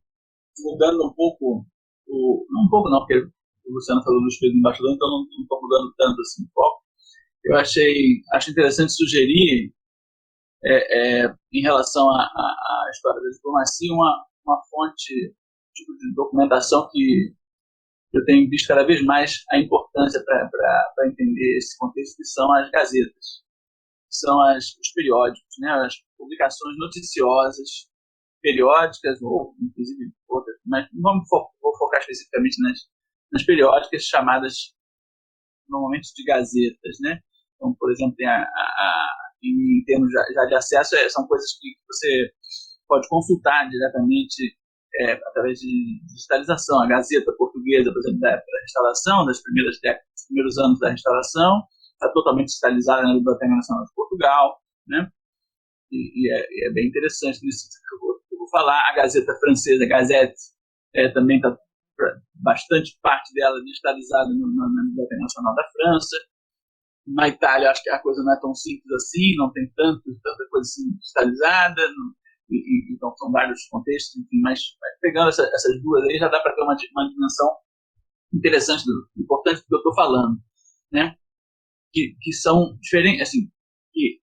mudando um pouco, não um pouco não, porque o Luciano falou do espelho do embaixador, então não estou mudando tanto assim o foco. Eu acho interessante sugerir, em relação à história da diplomacia, uma fonte, tipo de documentação que eu tenho visto cada vez mais a importância para entender esse contexto, que são as gazetas, são os periódicos, né, as publicações noticiosas, periódicas, ou inclusive outras, mas vou focar especificamente nas periódicas chamadas normalmente de gazetas, né? Então, por exemplo, tem em termos já de acesso, são coisas que você pode consultar diretamente através de digitalização. A Gazeta Portuguesa, por exemplo, da época da Restauração, dos primeiros anos da Restauração, está totalmente digitalizada na Biblioteca Nacional de Portugal, né? E é bem interessante nisso que eu vou falar. A Gazeta francesa, a Gazette, também está bastante parte dela digitalizada na Biblioteca Nacional da França. Na Itália, acho que a coisa não é tão simples assim, não tem tanta coisa assim digitalizada, então são vários contextos, enfim, mas pegando essas duas aí já dá para ter uma dimensão interessante, importante do que eu estou falando, né? Que são diferentes, assim, que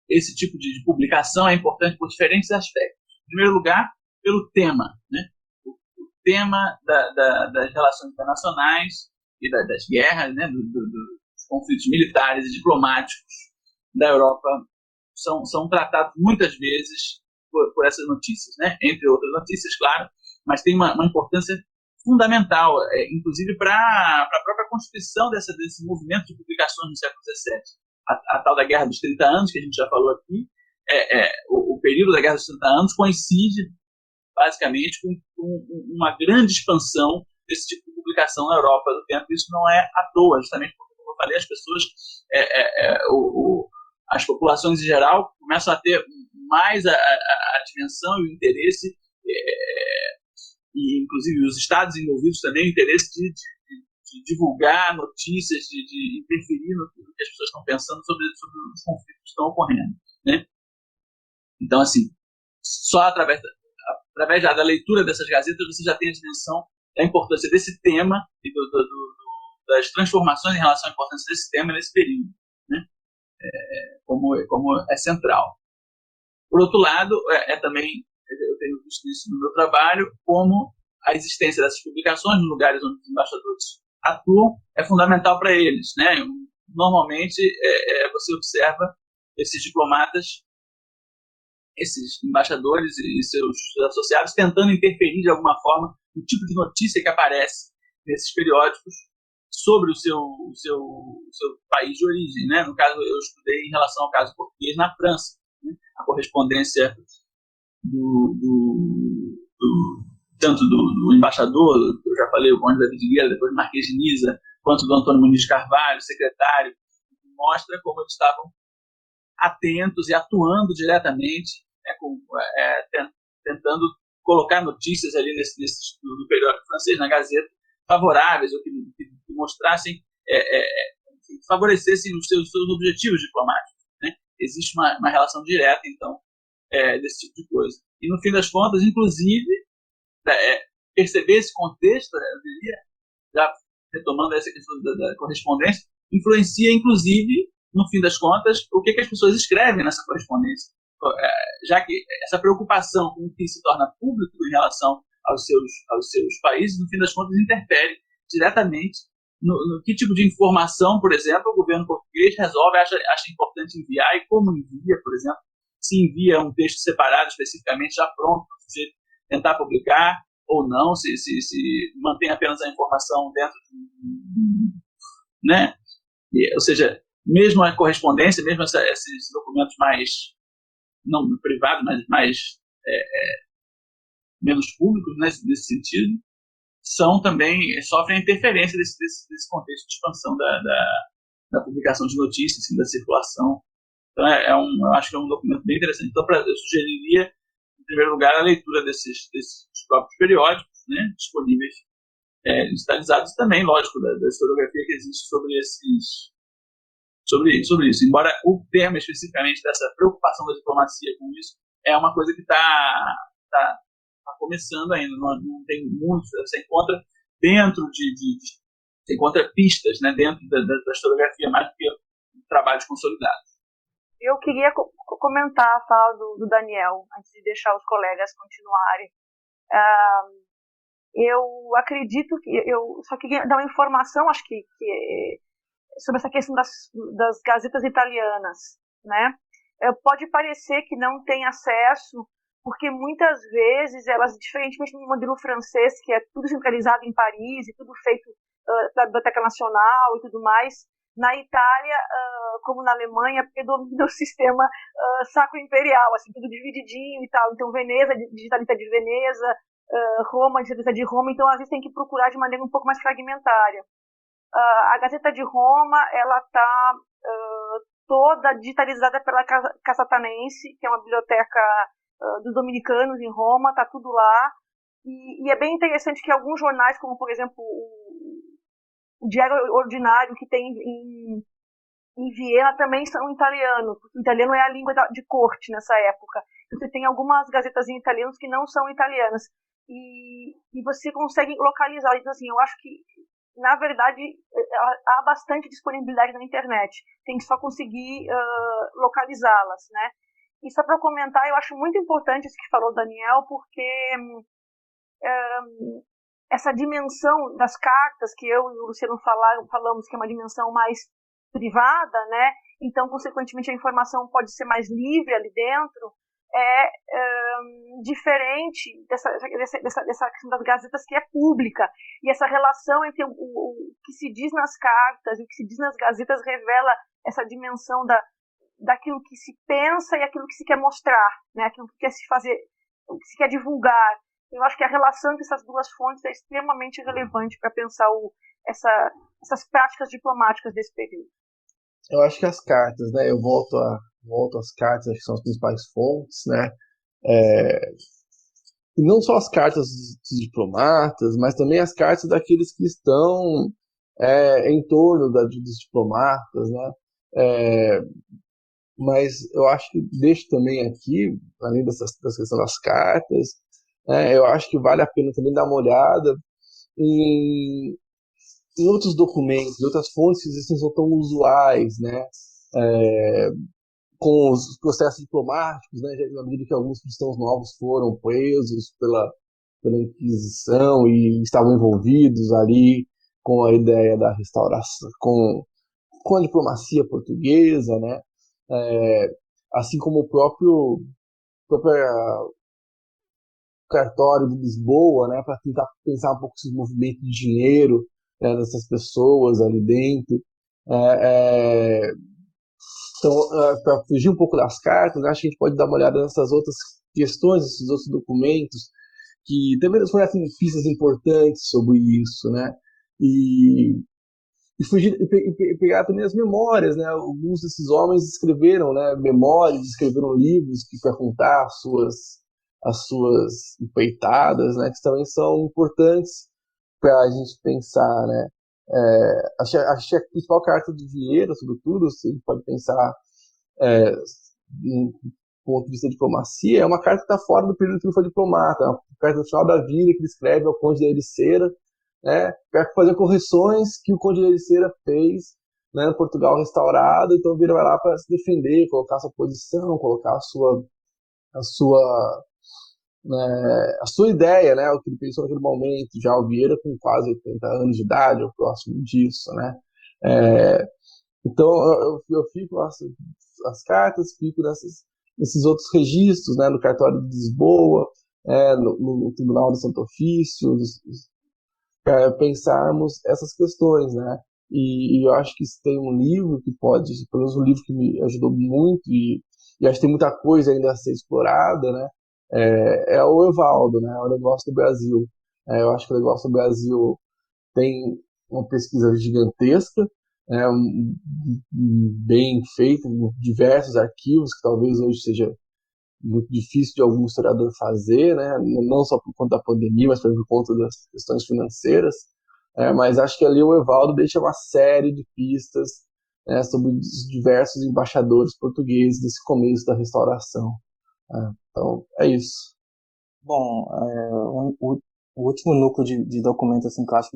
esse tipo de publicação é importante por diferentes aspectos. Em primeiro lugar, pelo tema, né? O tema das relações internacionais e das guerras, né? Dos conflitos militares e diplomáticos da Europa são tratados muitas vezes por essas notícias, né? Entre outras notícias, claro, mas tem uma importância fundamental, inclusive para a própria constituição desse movimento de publicações no século XVII. A tal da Guerra dos 30 Anos, que a gente já falou aqui, o período da Guerra dos 30 Anos coincide basicamente com uma grande expansão desse tipo de publicação na Europa do tempo. Isso não é à toa, justamente porque, como eu falei, as pessoas, as populações em geral começam a ter mais a dimensão e o interesse, e inclusive os estados envolvidos também, o interesse de divulgar notícias, de interferir no que as pessoas estão pensando sobre os conflitos que estão ocorrendo, né? Então, assim, só através da leitura dessas gazetas você já tem a dimensão da importância desse tema e das transformações em relação à importância desse tema nesse período, né? Como é central. Por outro lado, também, eu tenho visto isso no meu trabalho, como a existência dessas publicações nos lugares onde os embaixadores atuam é fundamental para eles, né? Normalmente, você observa esses diplomatas, esses embaixadores e seus associados tentando interferir de alguma forma no tipo de notícia que aparece nesses periódicos sobre o seu país de origem, né? No caso, eu estudei em relação ao caso português na França, né? A correspondência tanto do embaixador, eu já falei, o Conde David Guerra, depois do Marquês de Niza, quanto do Antônio Muniz Carvalho, secretário, mostra como eles estavam atentos e atuando diretamente, tentando colocar notícias ali no periódico francês, na Gazeta, favoráveis, ou que mostrassem, favorecessem os seus objetivos diplomáticos, né? Existe uma relação direta, então, desse tipo de coisa. E, no fim das contas, inclusive, perceber esse contexto, eu diria, já retomando essa questão da correspondência, influencia, inclusive, no fim das contas, o que as pessoas escrevem nessa correspondência. Já que essa preocupação com o que se torna público em relação aos seus países, no fim das contas, interfere diretamente no que tipo de informação, por exemplo, o governo português acha importante enviar e como envia, por exemplo. Se envia um texto separado, especificamente, já pronto, para você tentar publicar ou não, se mantém apenas a informação dentro né? Ou seja, mesmo a correspondência, mesmo esses documentos mais, não privados, mas mais menos públicos, né, nesse sentido, sofrem a interferência desse contexto de expansão da publicação de notícias, assim, da circulação. Então, eu acho que é um documento bem interessante. Então, eu sugeriria, em primeiro lugar, a leitura desses próprios periódicos, né, disponíveis, digitalizados, e também, lógico, da historiografia que existe sobre isso. Embora o termo especificamente dessa preocupação da diplomacia com isso é uma coisa que está começando ainda, não tem muito, você encontra dentro você encontra pistas, né, dentro da historiografia, mais do que trabalhos consolidados. Eu queria comentar a fala do Daniel, antes de deixar os colegas continuarem. Eu acredito que eu só queria dar uma informação, acho que sobre essa questão das gazetas italianas, né? Pode parecer que não tem acesso, porque muitas vezes elas, diferentemente do modelo francês, que é tudo centralizado em Paris e tudo feito da Biblioteca Nacional e tudo mais, na Itália, como na Alemanha, predomina o sistema sacro-imperial, assim, tudo divididinho e tal. Então, Veneza, digitalista de Veneza, Roma, digitalista de Roma. Então, às vezes tem que procurar de maneira um pouco mais fragmentária. A Gazeta de Roma, ela está toda digitalizada pela Casa Atanense, que é uma biblioteca dos dominicanos em Roma, está tudo lá. E é bem interessante que alguns jornais, como por exemplo o Diário Ordinário, que tem em Viena, também são em italiano, porque o italiano é a língua de corte nessa época. Você tem algumas gazetas em italiano que não são italianas, e você consegue localizar. Então, assim, eu acho que, na verdade, há bastante disponibilidade na internet, tem que só conseguir localizá-las, né? E só para comentar, eu acho muito importante isso que falou o Daniel, porque essa dimensão das cartas que eu e o Luciano falamos, que é uma dimensão mais privada, né? Então, consequentemente, a informação pode ser mais livre ali dentro, diferente dessa questão das gazetas, que é pública. E essa relação entre o que se diz nas cartas e o que se diz nas gazetas revela essa dimensão daquilo que se pensa e aquilo que se quer mostrar, né? Aquilo que quer se fazer, o que se quer divulgar. Eu acho que a relação entre essas duas fontes é extremamente relevante para pensar essas práticas diplomáticas desse período. Eu acho que as cartas, né? Eu volto às cartas, acho que são as principais fontes, né? E não só as cartas dos diplomatas, mas também as cartas daqueles que estão em torno dos diplomatas, né? Mas eu acho que deixo também aqui, além dessa questão das cartas, eu acho que vale a pena também dar uma olhada em outros documentos, em outras fontes que não são tão usuais, né? Com os processos diplomáticos, né? Já na medida que alguns cristãos novos foram presos pela Inquisição e estavam envolvidos ali com a ideia da restauração, com a diplomacia portuguesa, né? Assim como o próprio cartório de Lisboa, né, para tentar pensar um pouco sobre o movimento de dinheiro, né, dessas pessoas ali dentro. Então, para fugir um pouco das cartas, né, acho que a gente pode dar uma olhada nessas outras questões, esses outros documentos, que também nos fornecem pistas importantes sobre isso, né? E fugir e pegar também as memórias, né? Alguns desses homens escreveram, né, memórias, escreveram livros que para contar as suas empeitadas, né, que também são importantes para a gente pensar, né? Acho que a principal carta do Vieira, sobretudo, se a gente pode pensar do ponto de vista de diplomacia, é uma carta que está fora do período que ele foi diplomata, uma carta no final da vida que ele escreve ao Conde da Ericeira, né, para fazer correções que o Conde da Ericeira fez, né, no Portugal restaurado. Então Vieira vai lá para se defender, colocar a sua posição, colocar a sua ideia, né, o que ele pensou naquele momento. Já o Vieira com quase 80 anos de idade, ou próximo disso, né. Então eu fico as cartas, fico nesses outros registros, né, no cartório de Lisboa, no Tribunal do Santo Ofício, para pensarmos essas questões, né. E eu acho que se tem um livro que pode, pelo menos um livro que me ajudou muito, e acho que tem muita coisa ainda a ser explorada, né, é o Evaldo, né, o Negócio do Brasil. Eu acho que o Negócio do Brasil tem uma pesquisa gigantesca, bem feita, em diversos arquivos, que talvez hoje seja muito difícil de algum historiador fazer, né? Não só por conta da pandemia, mas por conta das questões financeiras. Mas acho que ali o Evaldo deixa uma série de pistas, né, sobre os diversos embaixadores portugueses desse começo da restauração. Então, é isso. Bom, o último núcleo de documentos assim, que eu acho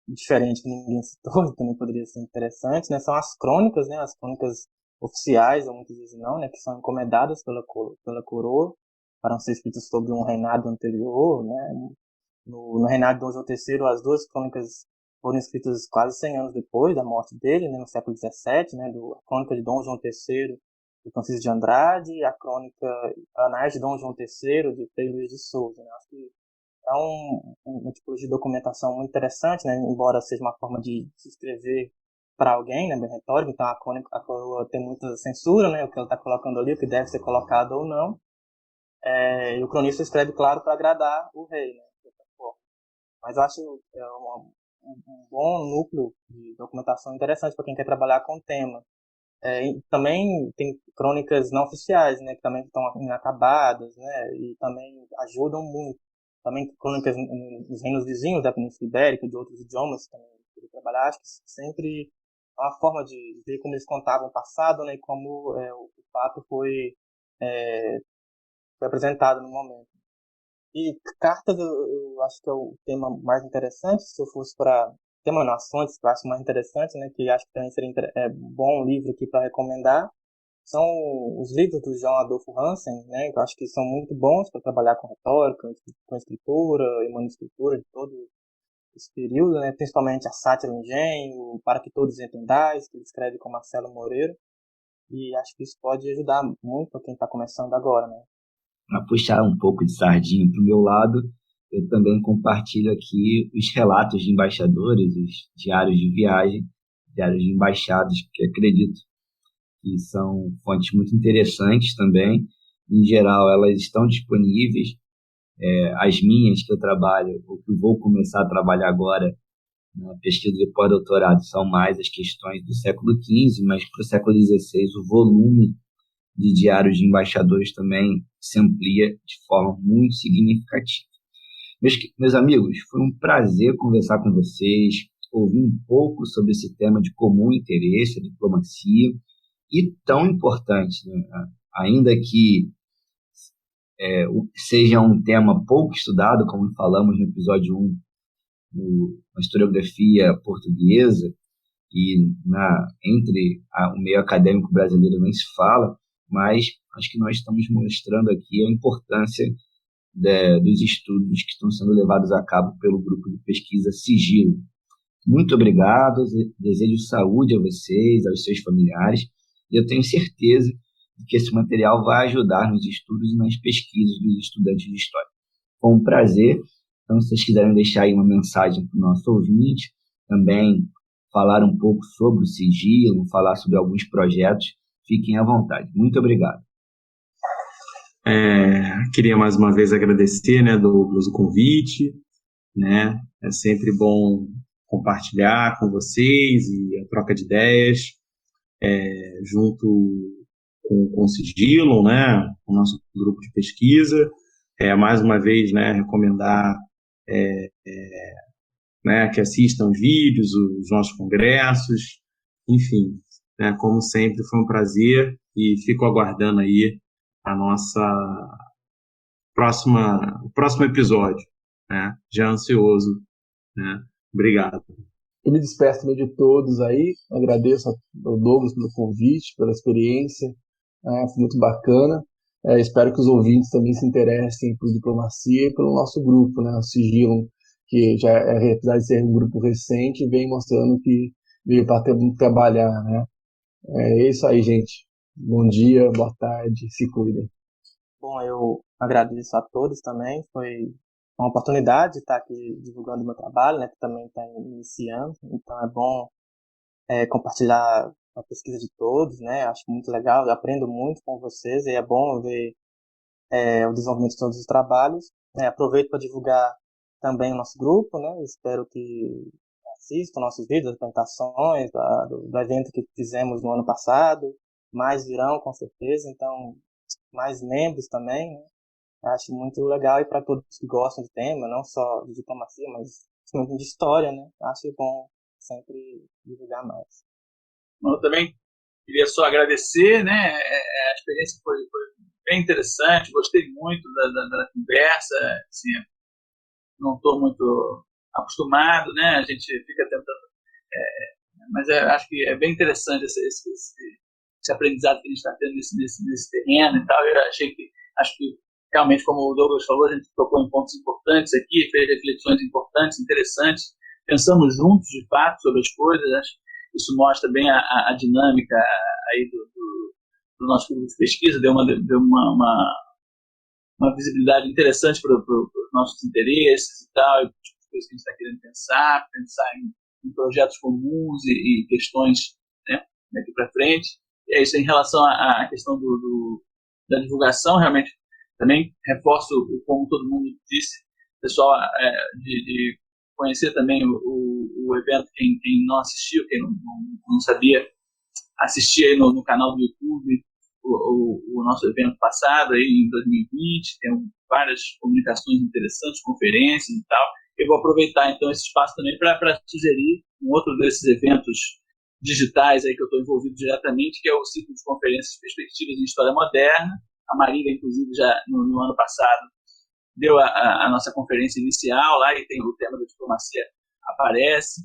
diferente, que ninguém citou, e também poderia ser interessante, né, são as crônicas, né, as crônicas oficiais, ou muitas vezes não, né, que são encomendadas pela coroa para ser escritas sobre um reinado anterior, né. No reinado de Dom João III, as duas crônicas foram escritas quase 100 anos depois da morte dele, né, no século XVII, né, a crônica de Dom João III de Francisco de Andrade e a crônica Anais de Dom João III de Frei Luís de Souza, né. Acho que é uma tipologia de documentação muito interessante, né, embora seja uma forma de se escrever para alguém, né, bem retórico. Então a coroa tem muita censura, né, o que ela está colocando ali, o que deve ser colocado ou não. E o cronista escreve, claro, para agradar o rei, né, de outra forma. Mas eu acho um bom núcleo de documentação interessante para quem quer trabalhar com o tema. E também tem crônicas não oficiais, né, que também estão inacabadas, né, e também ajudam muito. Também crônicas nos reinos vizinhos da Península Ibérica, de outros idiomas também que eu trabalhar, acho que sempre é uma forma de ver como eles contavam o passado, né, e como o fato foi apresentado no momento. E cartas eu acho que é o tema mais interessante, se eu fosse para tema não, as fontes que eu acho mais interessante, né, que acho que também seria bom livro aqui para recomendar, são os livros do João Adolfo Hansen, né, que eu acho que são muito bons para trabalhar com retórica, com escritura e manuscritura de todo esse período, né, principalmente a Sátira do Engenho, Para que Todos Entendais, que ele escreve com Marcelo Moreira, e acho que isso pode ajudar muito para quem está começando agora, né. Para puxar um pouco de sardinha para o meu lado, eu também compartilho aqui os relatos de embaixadores, os diários de viagem, diários de embaixados, que acredito que são fontes muito interessantes também. Em geral, elas estão disponíveis. As minhas que eu trabalho, ou que eu vou começar a trabalhar agora, na pesquisa de pós-doutorado, são mais as questões do século XV, mas para o século XVI o volume de diários de embaixadores também se amplia de forma muito significativa. Meus amigos, foi um prazer conversar com vocês, ouvir um pouco sobre esse tema de comum interesse, a diplomacia, e tão importante, né? Ainda que seja um tema pouco estudado, como falamos no episódio 1, na historiografia portuguesa, e entre o meio acadêmico brasileiro nem se fala, mas acho que nós estamos mostrando aqui a importância dos estudos que estão sendo levados a cabo pelo grupo de pesquisa Sigilo. Muito obrigado, desejo saúde a vocês, aos seus familiares, e eu tenho certeza de que esse material vai ajudar nos estudos e nas pesquisas dos estudantes de História. Foi um prazer. Então, se vocês quiserem deixar aí uma mensagem para o nosso ouvinte, também falar um pouco sobre o Sigilo, falar sobre alguns projetos, fiquem à vontade. Muito obrigado. Queria mais uma vez agradecer, né, Douglas, o convite, né? É sempre bom compartilhar com vocês e a troca de ideias junto com o Sigilo, né, o nosso grupo de pesquisa. Mais uma vez, né, recomendar né, que assistam os vídeos, os nossos congressos, enfim, né, como sempre foi um prazer e fico aguardando aí a nossa o próximo episódio, né, já ansioso, né, obrigado. Eu me despeço também de todos aí, agradeço ao Douglas pelo convite, pela experiência, foi muito bacana. Espero que os ouvintes também se interessem por diplomacia e pelo nosso grupo, né, o Sigilo, que já apesar de ser um grupo recente, vem mostrando que veio para trabalhar, né. É isso aí, gente. Bom dia, boa tarde, se cuidem. Bom, eu agradeço a todos também, foi uma oportunidade de estar aqui divulgando o meu trabalho, né, que também está iniciando, então é bom compartilhar a pesquisa de todos, né, acho muito legal, eu aprendo muito com vocês e é bom ver o desenvolvimento de todos os trabalhos. Aproveito para divulgar também o nosso grupo, né, espero que assistam nossos vídeos, apresentações do evento que fizemos no ano passado, mais virão com certeza, então mais membros também, né? Acho muito legal e para todos que gostam do tema, não só de diplomacia, mas principalmente de história, né? Acho bom sempre divulgar mais. Eu também queria só agradecer, né? A experiência foi bem interessante, gostei muito da conversa, assim, não estou muito acostumado, né? A gente fica tentando, mas acho que é bem interessante esse aprendizado que a gente está tendo nesse terreno e tal. Acho que realmente, como o Douglas falou, a gente tocou em pontos importantes aqui, fez reflexões importantes, interessantes, pensamos juntos, de fato, sobre as coisas. Acho que isso mostra bem a dinâmica aí do nosso grupo de pesquisa, deu uma visibilidade interessante para os nossos interesses e tal, e tipo de coisas que a gente está querendo pensar em projetos comuns e questões, né, daqui para frente. E é isso. Em relação à questão da divulgação, realmente também reforço, como todo mundo disse, pessoal, de conhecer também o evento, quem não assistiu, quem não sabia, assistir aí no canal do YouTube o nosso evento passado aí em 2020, tem várias comunicações interessantes, conferências e tal. Eu vou aproveitar então esse espaço também para sugerir um outro desses eventos digitais aí que eu estou envolvido diretamente, que é o ciclo de conferências Perspectivas em História Moderna. A Marília, inclusive, já no ano passado deu a nossa conferência inicial lá, e tem o tema da diplomacia aparece.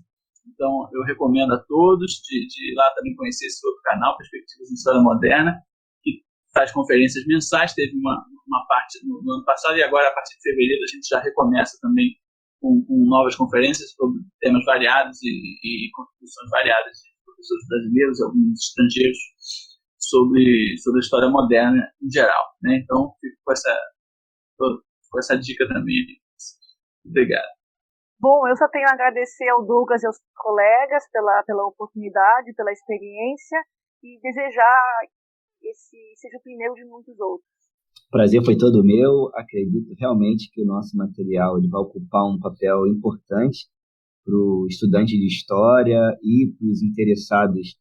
Então, eu recomendo a todos de ir lá também conhecer esse outro canal, Perspectivas em História Moderna, que faz conferências mensais. Teve uma parte no ano passado, e agora, a partir de fevereiro, a gente já recomeça também com novas conferências sobre temas variados e contribuições variadas de professores brasileiros e alguns estrangeiros sobre a história moderna em geral, né? Então, fico com essa dica também. Obrigado. Bom, eu só tenho a agradecer ao Douglas e aos colegas pela oportunidade, pela experiência, e desejar que esse seja o primeiro de muitos outros. O prazer foi todo meu. Acredito realmente que o nosso material ele vai ocupar um papel importante para o estudante de história e para os interessados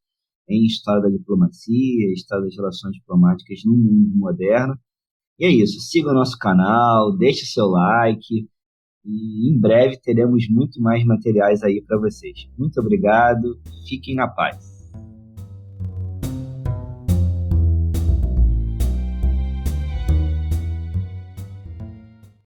em história da diplomacia, história das relações diplomáticas no mundo moderno. E é isso. Siga o nosso canal, deixe seu like e em breve teremos muito mais materiais aí para vocês. Muito obrigado. Fiquem na paz.